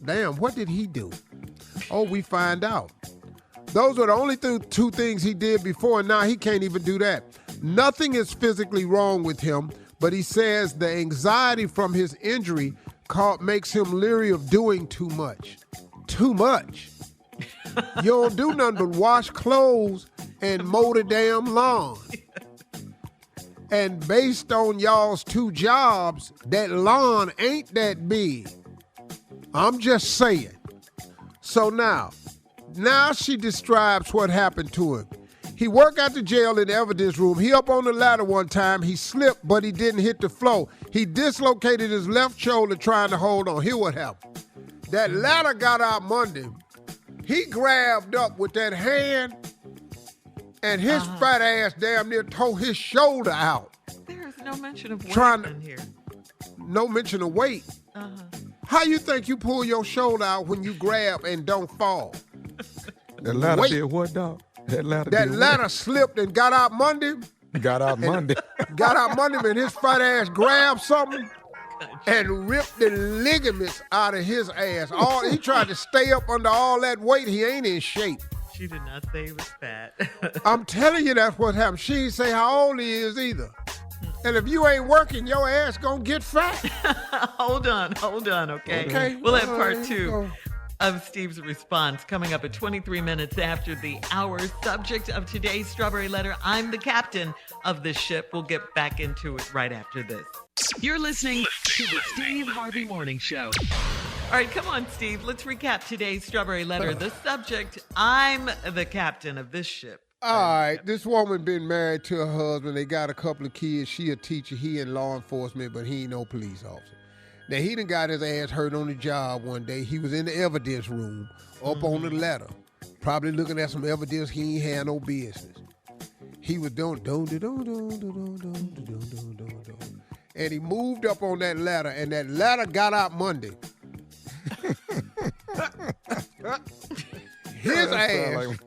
Damn, what did he do? Oh, we find out. Those were the only 2 things he did before, and now he can't even do that. Nothing is physically wrong with him, but he says the anxiety from his injury makes him leery of doing too much. Too much. You don't do nothing but wash clothes and mow the damn lawn. And based on y'all's 2 jobs, that lawn ain't that big. I'm just saying. So now she describes what happened to him. He worked at the jail in the evidence room. He up on the ladder one time. He slipped, but he didn't hit the floor. He dislocated his left shoulder trying to hold on. Here what happened. That ladder got out Monday. He grabbed up with that hand, and his fat ass damn near tore his shoulder out. There is no mention of weight in here. No mention of weight. How you think you pull your shoulder out when you grab and don't fall? That ladder weight. did what, dog? That ladder slipped and got out Monday. Got out Monday, and his fat ass grabbed something and ripped the ligaments out of his ass. He tried to stay up under all that weight. He ain't in shape. She did not say he was fat. I'm telling you that's what happened. She didn't say how old he is either. And if you ain't working, your ass gonna get fat. Hold on, okay? We'll have part 2 of Steve's response coming up at 23 minutes after the hour. Subject of today's Strawberry Letter, I'm the captain of this ship. We'll get back into it right after this. You're listening to the Steve Harvey Morning Show. All right, come on, Steve. Let's recap today's Strawberry Letter. The subject, I'm the captain of this ship. All right, this woman been married to her husband. They got a couple of kids. She a teacher. He in law enforcement, but he ain't no police officer. Now, he done got his ass hurt on the job one day. He was in the evidence room up on the ladder, probably looking at some evidence he ain't had no business. He was doing, and he moved up on that ladder, and that ladder got out Monday. His ass.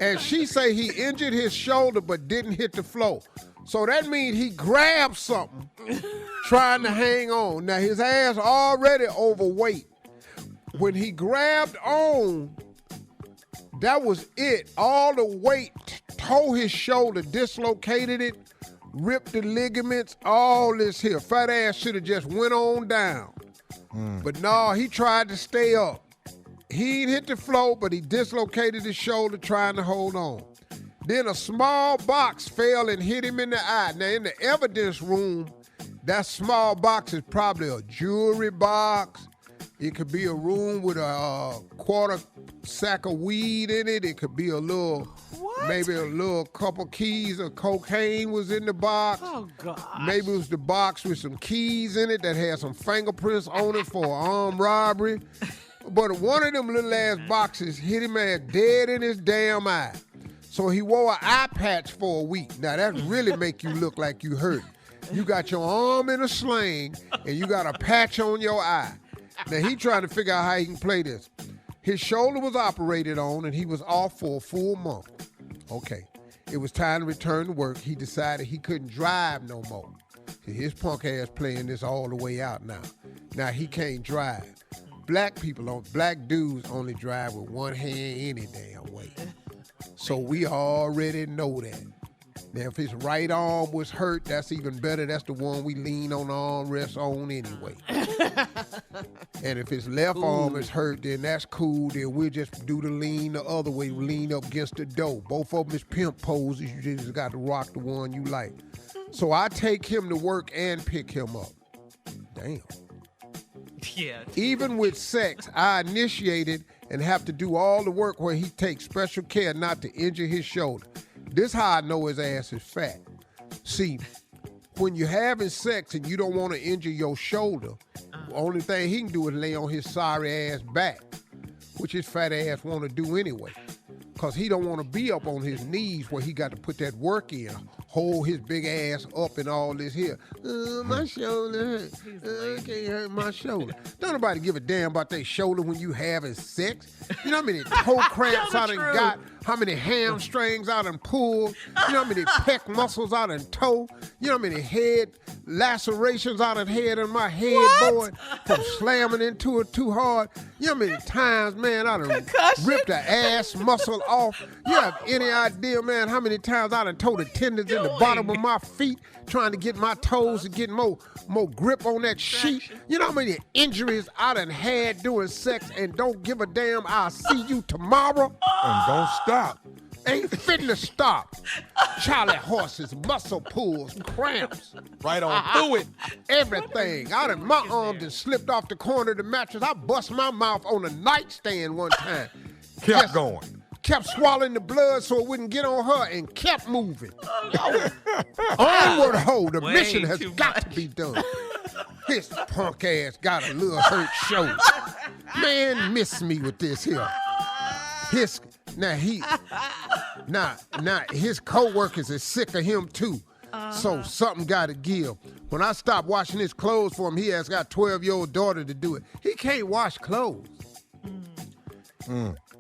And she say he injured his shoulder but didn't hit the floor. So that means he grabbed something trying to hang on. Now his ass already overweight. When he grabbed on, that was it. All the weight tore his shoulder, dislocated it, ripped the ligaments, all this here. Fat ass should have just went on down. But no, he tried to stay up. He ain't hit the floor, but he dislocated his shoulder trying to hold on. Then a small box fell and hit him in the eye. Now, in the evidence room, that small box is probably a jewelry box. It could be a room with a quarter sack of weed in it. It could be maybe a little couple keys of cocaine was in the box. Oh, God. Maybe it was the box with some keys in it that had some fingerprints on it for armed robbery. But one of them little ass boxes hit him ass dead in his damn eye. So he wore an eye patch for a week. Now that really make you look like you hurt. You got your arm in a sling and you got a patch on your eye. Now he trying to figure out how he can play this. His shoulder was operated on and he was off for a full month. Okay, it was time to return to work. He decided he couldn't drive no more. See, his punk ass playing this all the way out now. Now he can't drive. Black dudes only drive with one hand any damn way. So we already know that. Now, if his right arm was hurt, that's even better. That's the one we lean on the armrest on anyway. And if his left arm is hurt, then that's cool. Then we'll just do the lean the other way, lean up against the door. Both of them is pimp poses. You just got to rock the one you like. So I take him to work and pick him up. Damn. Yeah. Even with sex, I initiated and have to do all the work where he takes special care not to injure his shoulder. This how I know his ass is fat. See, when you're having sex and you don't want to injure your shoulder, the only thing he can do is lay on his sorry ass back, which his fat ass want to do anyway. Because he don't want to be up on his knees where he got to put that work in, hold his big ass up and all this here. My shoulder hurt. I can't hurt my shoulder. Don't nobody give a damn about their shoulder when you having sex. You know how many toe cramps I done got? How many hamstrings I done pulled? You know how many pec muscles I done toe? You know how many head lacerations I done had in my headboard from slamming into it too hard? You know how many times, man, I done ripped the ass muscle off? You have any idea, man, how many times I done tore the tendons in the bottom of my feet trying to get my toes to get more grip on that sheet? You know how many injuries I done had doing sex and don't give a damn? I'll see you tomorrow. And don't stop. Ain't fitting to stop. Charlie horses, muscle pulls, cramps. Right on through it. Everything. My arm just slipped off the corner of the mattress. I bust my mouth on a nightstand one time. Kept going. Kept swallowing the blood so it wouldn't get on her and kept moving. Onward ho, the mission has got to be done. His punk ass got a little hurt shoulder. Man, miss me with this here. His co-workers is sick of him too. So something got to give. When I stopped washing his clothes for him, he has got a 12-year-old daughter to do it. He can't wash clothes.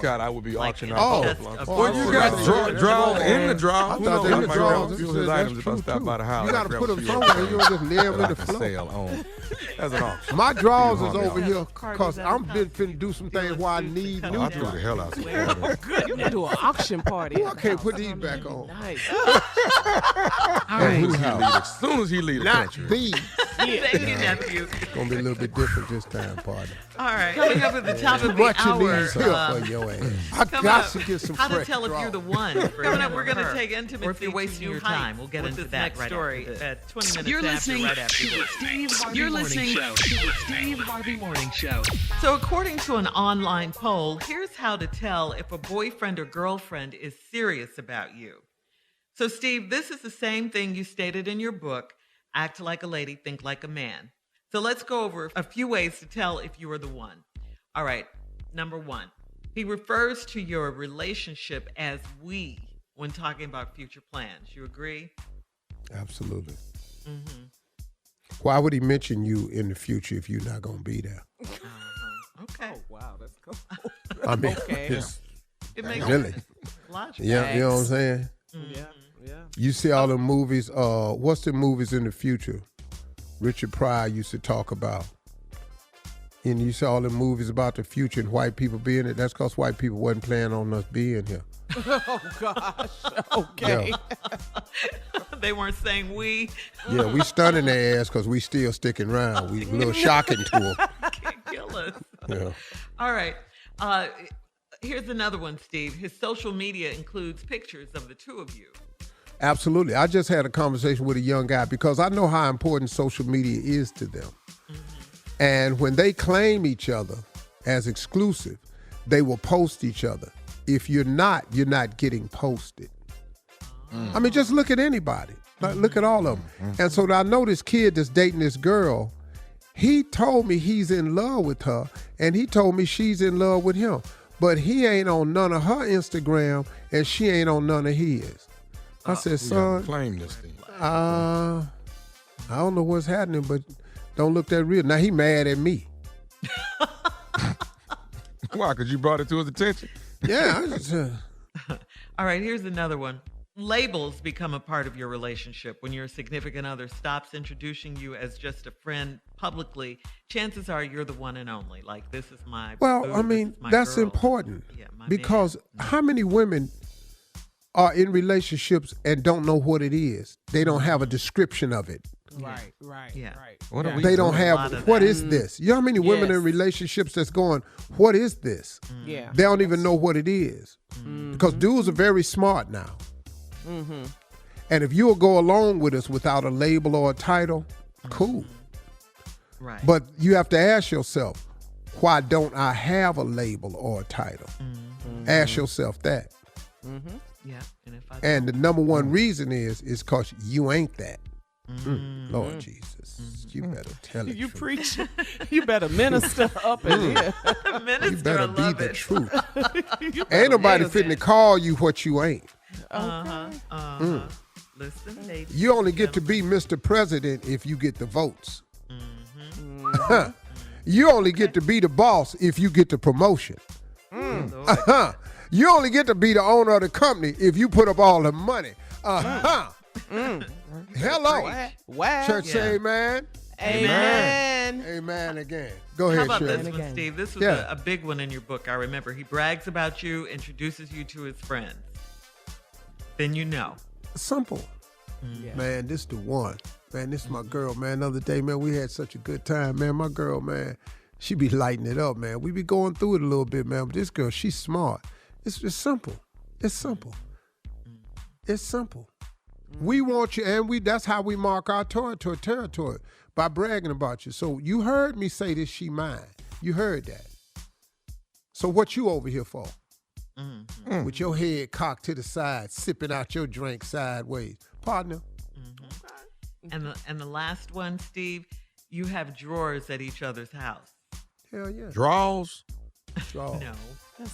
boycott, I would be auctioning like, off. just a Well, you got draws in the draw. I thought they in were the draws. Few of his items if I stop by the house. You got to put them somewhere. You don't just lay them in the floor. Sale on. That's an auction. My drawers is over here because I'm finna do some things why I need new I threw the hell out of You can do an auction party. Ooh, I can't put these back on. Nice. As soon as he leave the Not country. these. Thank you, nephew. It's gonna be a little bit different this time, partner. All right, coming up at the top of the What you hour. need help for your ass. I got to get some How to fresh tell if draw. you're the one. Coming up, we're going to take intimacy. Or if you're wasting to your heights time. We'll get with into this that next right story after this. at 20 minutes You're after, listening right after to the this. Steve Harvey You're Morning listening Show. to the Steve Harvey Morning Show. So according to an online poll, here's how to tell if a boyfriend or girlfriend is serious about you. So Steve, this is the same thing you stated in your book, Act Like a Lady, Think Like a Man. So let's go over a few ways to tell if you are the one. All right, number one, he refers to your relationship as we when talking about future plans. You agree? Absolutely. Mm-hmm. Why would he mention you in the future if you're not gonna be there? Okay. Oh, wow, that's cool. I mean, Okay. It makes really. logic. Yeah, you know what I'm saying? Yeah, yeah. You see all the movies. What's the movies in the future? Richard Pryor used to talk about. And you saw all the movies about the future and white people being it. That's because white people wasn't planning on us being here. Oh, gosh. Okay. Yeah. They weren't saying we. Yeah, we stunning their ass because we still sticking around. We a little shocking to them. Can't kill us. Yeah. All right. Here's another one, Steve. His social media includes pictures of the two of you. Absolutely. I just had a conversation with a young guy because I know how important social media is to them. And when they claim each other as exclusive, they will post each other. If you're not getting posted. I mean, just look at anybody. Like, look at all of them. And so I know this kid that's dating this girl, he told me he's in love with her, and he told me she's in love with him. But he ain't on none of her Instagram, and she ain't on none of his. I said, son, claim this thing. I don't know what's happening, but don't look that real. Now he mad at me. Why? Because you brought it to his attention? Yeah. I just, All right, here's another one. Labels become a part of your relationship. When your significant other stops introducing you as just a friend publicly, chances are you're the one and only. Like, this is my well, boo, I mean, this is my that's girl. important Yeah, my because man. how many women are in relationships and don't know what it is? They don't have a description of it. Right. Yeah. Right. What are we They don't doing? a lot have, of what that. is this? You know how many women Yes. in relationships that's going, what is this? Yeah. They don't even know what it is. Because dudes are very smart now. Mm-hmm. And if you'll go along with us without a label or a title, cool. Right. But you have to ask yourself, why don't I have a label or a title? Ask yourself that. Yeah. And if I And the number one reason is because you ain't that. Lord Jesus, you better tell it. You preach. You better minister up in here. Minister, You better I be love the it. truth. You better Ain't nobody minister. fitting to call you what you ain't. Listen, ladies. You only get to be Mr. President if you get the votes. You only get to be the boss if you get the promotion. You only get to be the owner of the company if you put up all the money. Hello. Wow. Church say amen. Amen. Amen again. Go How ahead, about Shirley. this one, Steve? This was Yeah. a big one in your book. I remember he brags about you, introduces you to his friends. Then you know. Simple. Man, this the one. Man, this is my girl, man. The other day, man, we had such a good time, man. My girl, man, she be lighting it up, man. We be going through it a little bit, man. But this girl, she's smart. It's just simple. It's simple. It's simple. We want you, and that's how we mark our territory, by bragging about you. So you heard me say this, she mine. You heard that. So what you over here for? With your head cocked to the side, sipping out your drink sideways. Partner. And the last one, Steve, you have drawers at each other's house. Hell yeah. Draws? Draw. No,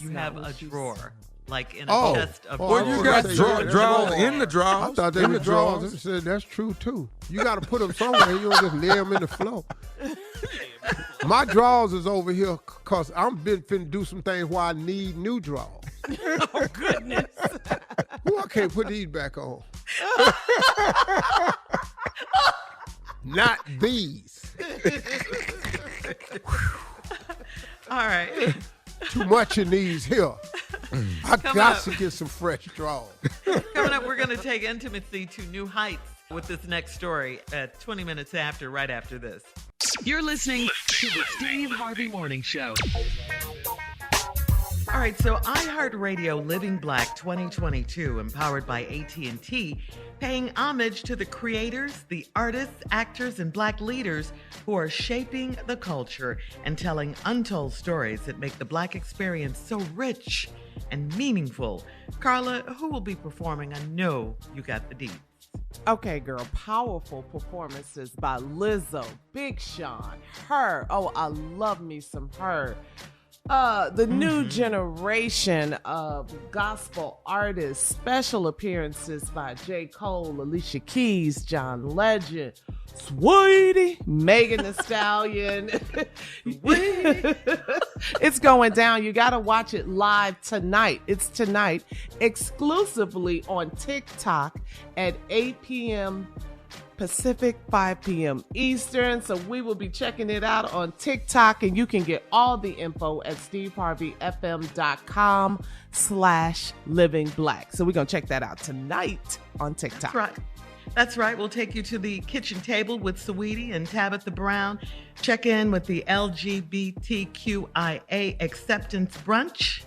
you not have what a she drawer, like in a chest of Oh, Well, you got Drawer. draws in the draws. I thought they in were the drawers. I said, that's true, too. You got to put them somewhere. You don't just lay them in the floor. My drawers is over here because I'm been finna do some things where I need new drawers. Oh, goodness. Ooh, I can't put these back on. Not these. All right. too much in these here. I got to get some fresh draws. Coming up, we're going to take intimacy to new heights with this next story at 20 minutes after, right after this. You're listening to the Steve Harvey Morning Show. All right, so iHeartRadio Living Black 2022, empowered by AT&T, paying homage to the creators, the artists, actors, and Black leaders who are shaping the culture and telling untold stories that make the Black experience so rich and meaningful. Carla, who will be performing? I know you got the deets. Okay, girl, powerful performances by Lizzo, Big Sean, Her. Oh, I love me some Her. The new generation of gospel artists, special appearances by J. Cole, Alicia Keys, John Legend, Sweetie, Megan Thee Stallion. It's going down. You got to watch it live tonight. It's tonight, exclusively on TikTok at 8 p.m. Pacific, 5 p.m. Eastern. So we will be checking it out on TikTok, and you can get all the info at steveharveyfm.com/livingblack. So we're going to check that out tonight on TikTok. That's right. That's right. We'll take you to the kitchen table with Saweetie and Tabitha Brown. Check in with the LGBTQIA acceptance brunch.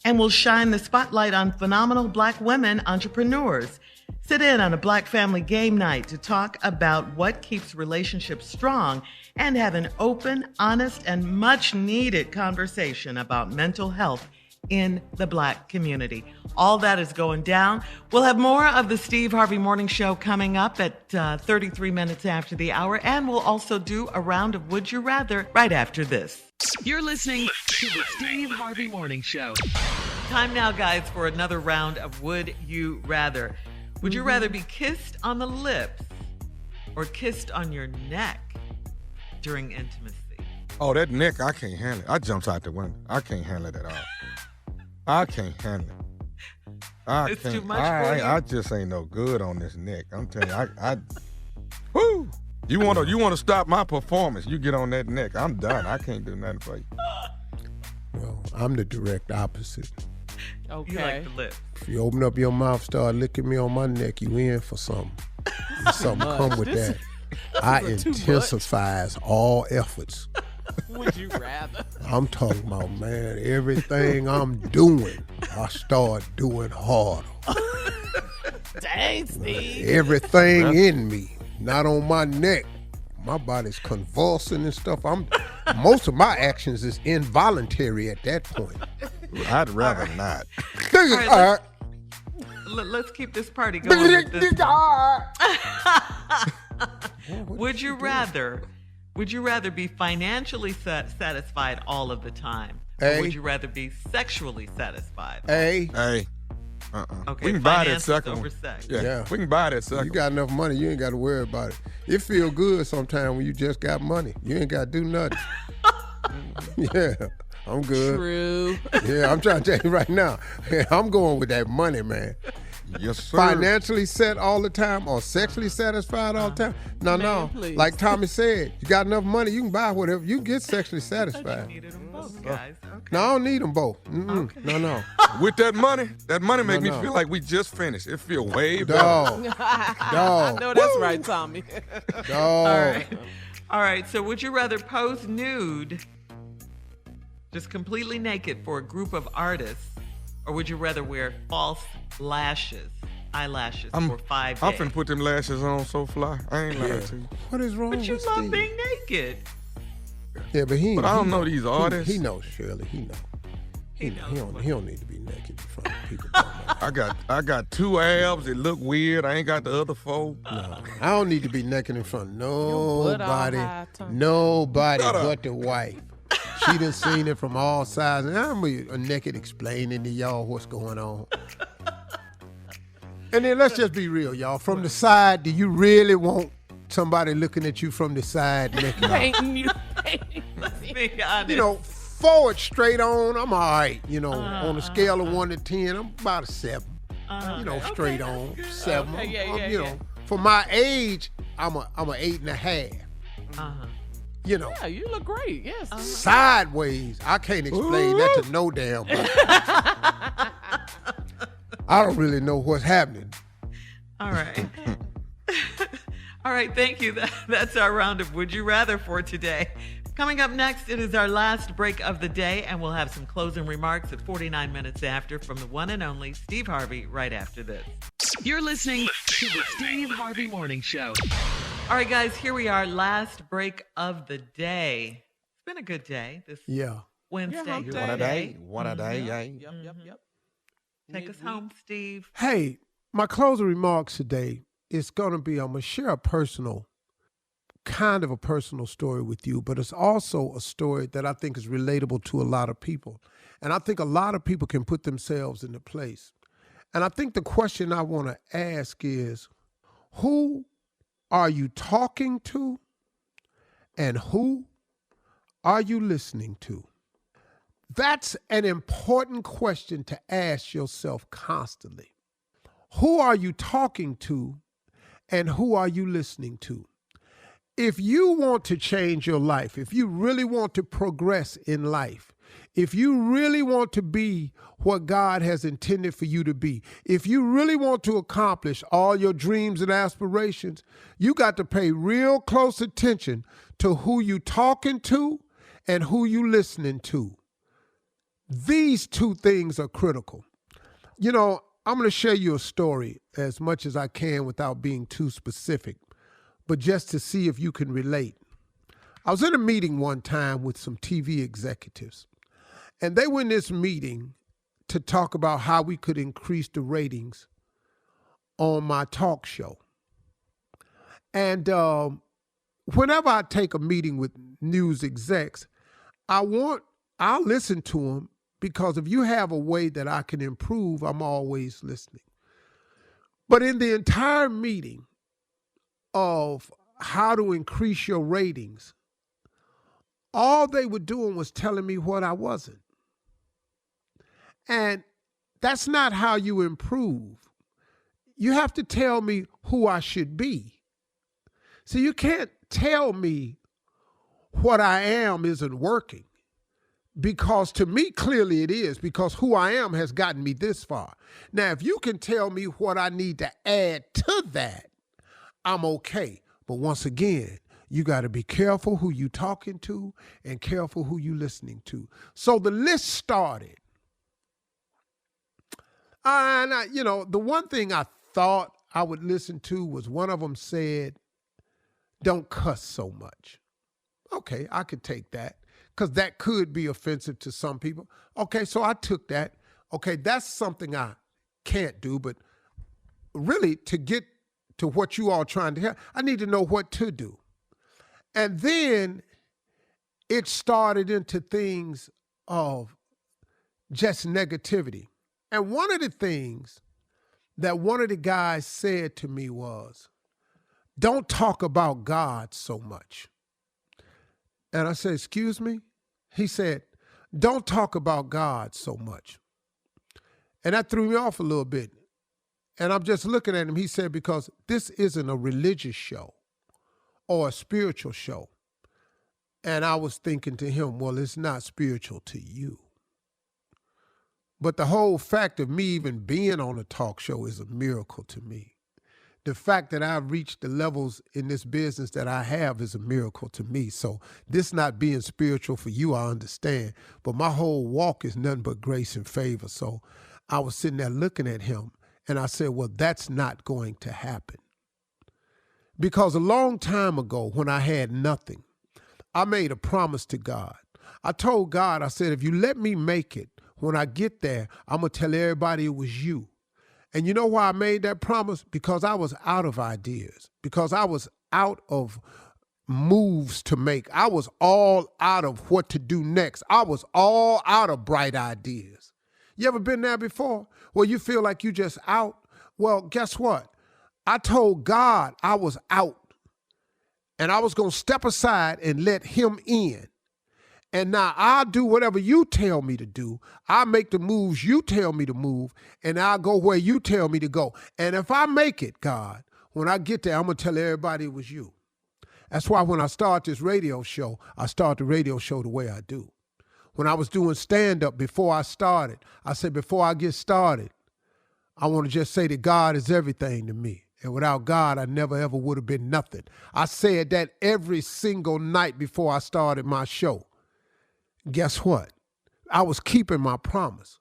And we'll shine the spotlight on phenomenal Black women entrepreneurs. Sit in on a Black family game night to talk about what keeps relationships strong and have an open, honest, and much needed conversation about mental health in the Black community. All that is going down. We'll have more of the Steve Harvey Morning Show coming up at 33 minutes after the hour, and we'll also do a round of Would You Rather right after this. You're listening to the Steve Harvey Morning Show. Time now, guys, for another round of Would You Rather. Would you rather be kissed on the lips or kissed on your neck during intimacy? Oh, that neck, I can't handle it. I jumped out the window. I can't handle it at all. I can't handle it. It's too much for you? I just ain't no good on this neck. I'm telling you, whoo! You want to stop my performance? You get on that neck. I'm done. I can't do nothing for you. Well, I'm the direct opposite. Okay. You like the lips. If you open up your mouth, start licking me on my neck, you in for something. Something come with that. I intensifies all efforts. Would you rather? I'm talking about, man, everything I'm doing, I start doing harder. Dang, Steve. Everything in me, not on my neck. My body's convulsing and stuff. Most of my actions is involuntary at that point. I'd rather not. All right, let's keep this party going. With this. Would you rather be financially satisfied all of the time? Or would you rather be sexually satisfied? Hey. Okay, we can buy that finances second over one. sex. Yeah, we can buy that second. You got enough money, you ain't got to worry about it. It feel good sometimes when you just got money. You ain't got to do nothing. Yeah, I'm good. True. Yeah, I'm trying to tell you right now. I'm going with that money, man. Yes, sir. Financially set all the time or sexually satisfied all the time? No. Please. Like Tommy said, you got enough money, you can buy whatever. You can get sexually satisfied. You needed them both, guys. Okay. No, I don't need them both. Okay. No. With that money make me feel like we just finished. It feel way better. Dog. I know that's right, Tommy. Dog. All right, so would you rather pose nude, just completely naked for a group of artists, or would you rather wear false eyelashes for 5 days? I'm finna put them lashes on so fly. I ain't lying to you. What is wrong with But you love Steve? being naked. Yeah, but But I don't know these artists. He knows, Shirley. He knows. He don't need to be naked in front of people. I got 2 abs that look weird. I ain't got the other 4. No, I don't need to be naked in front of nobody. Nobody But the wife. She done seen it from all sides. And I'm naked explaining to y'all what's going on. And then let's just be real, y'all. From the side, do you really want somebody looking at you from the side naked? Painting you. Let's be honest. You know, forward straight on, I'm all right. You know, on a scale of 1 to 10, I'm about a 7. Straight on, 7. Okay, yeah. For my age, I'm a 8.5. You know. Yeah, you look great. Yes. Sideways. I can't explain that to no damn body. I don't really know what's happening. All right. All right, thank you. That's our round of Would You Rather for today. Coming up next, it is our last break of the day, and we'll have some closing remarks at 49 minutes after from the one and only Steve Harvey right after this. You're listening to the Steve Harvey Morning Show. All right, guys, here we are, last break of the day. It's been a good day this Wednesday. Yeah, one a day, Yep. Take us home, Steve. Hey, my closing remarks today is going to be, I'm going to share a personal story with you, but it's also a story that I think is relatable to a lot of people. And I think a lot of people can put themselves into place. And I think the question I want to ask is, who are you talking to and who are you listening to? That's an important question to ask yourself constantly. Who are you talking to and who are you listening to? If you want to change your life, if you really want to progress in life, if you really want to be what God has intended for you to be, if you really want to accomplish all your dreams and aspirations, you got to pay real close attention to who you talking to and who you listening to. These two things are critical. You know, I'm going to share you a story as much as I can without being too specific, but just to see if you can relate. I was in a meeting one time with some TV executives, and they were in this meeting to talk about how we could increase the ratings on my talk show. And whenever I take a meeting with news execs, I'll listen to them, because if you have a way that I can improve, I'm always listening. But in the entire meeting of how to increase your ratings, all they were doing was telling me what I wasn't. And that's not how you improve. You have to tell me who I should be. So you can't tell me what I am isn't working. Because to me, clearly it is, because who I am has gotten me this far. Now, if you can tell me what I need to add to that, I'm okay. But once again, you got to be careful who you talking to and careful who you listening to. So the list started. And the one thing I thought I would listen to was one of them said, don't cuss so much. Okay, I could take that, because that could be offensive to some people. Okay, so I took that. Okay, that's something I can't do, but really to get to what you all trying to help, I need to know what to do. And then it started into things of just negativity. And one of the things that one of the guys said to me was, don't talk about God so much. And I said, excuse me? He said, don't talk about God so much. And that threw me off a little bit. And I'm just looking at him. He said, because this isn't a religious show or a spiritual show. And I was thinking to him, well, it's not spiritual to you. But the whole fact of me even being on a talk show is a miracle to me. The fact that I've reached the levels in this business that I have is a miracle to me. So this not being spiritual for you, I understand. But my whole walk is nothing but grace and favor. So I was sitting there looking at him, and I said, well, that's not going to happen. Because a long time ago, when I had nothing, I made a promise to God. I told God, I said, if you let me make it, when I get there, I'm going to tell everybody it was you. And you know why I made that promise? Because I was out of ideas, because I was out of moves to make. I was all out of what to do next. I was all out of bright ideas. You ever been there before? Where you feel like you just out? Well, guess what? I told God I was out, and I was going to step aside and let him in. And now I'll do whatever you tell me to do. I'll make the moves you tell me to move, and I'll go where you tell me to go. And if I make it, God, when I get there, I'm going to tell everybody it was you. That's why when I start this radio show, I start the radio show the way I do. When I was doing stand-up before I started, I said, before I get started, I want to just say that God is everything to me. And without God, I never, ever would have been nothing. I said that every single night before I started my show. Guess what? I was keeping my promise.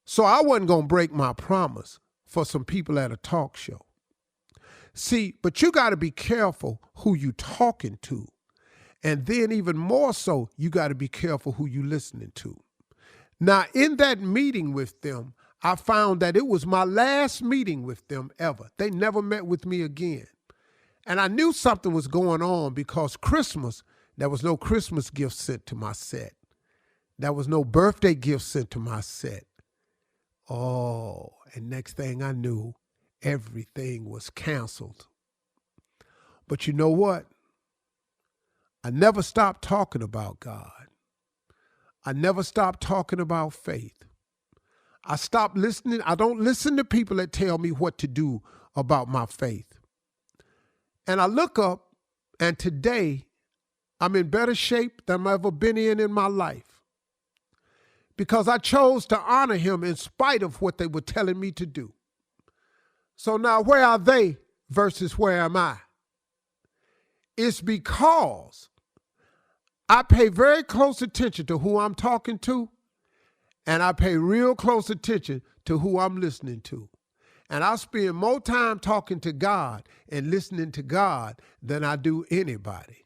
So I wasn't going to break my promise for some people at a talk show. See, but you got to be careful who you talking to. And then even more so, you got to be careful who you listening to. Now, in that meeting with them, I found that it was my last meeting with them ever. They never met with me again. And I knew something was going on because Christmas, there was no Christmas gift sent to my set. There was no birthday gift sent to my set. Oh, and next thing I knew, everything was canceled. But you know what? I never stopped talking about God. I never stopped talking about faith. I stopped listening. I don't listen to people that tell me what to do about my faith. And I look up, and today I'm in better shape than I've ever been in my life because I chose to honor him in spite of what they were telling me to do. So now where are they versus where am I? It's because I pay very close attention to who I'm talking to, and I pay real close attention to who I'm listening to. And I spend more time talking to God and listening to God than I do anybody.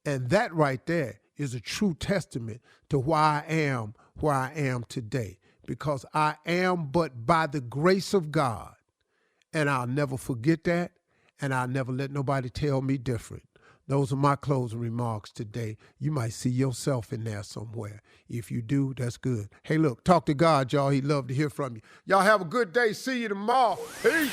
And that right there is a true testament to why I am where I am today, because I am but by the grace of God. And I'll never forget that, and I'll never let nobody tell me different. Those are my closing remarks today. You might see yourself in there somewhere. If you do, that's good. Hey, look, talk to God, y'all. He'd love to hear from you. Y'all have a good day. See you tomorrow. Peace.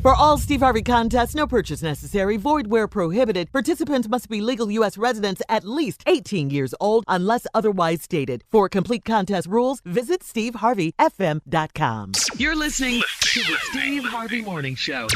For all Steve Harvey contests, no purchase necessary, void where prohibited. Participants must be legal U.S. residents at least 18 years old unless otherwise stated. For complete contest rules, visit SteveHarveyFM.com. You're listening to the Steve Harvey Morning Show.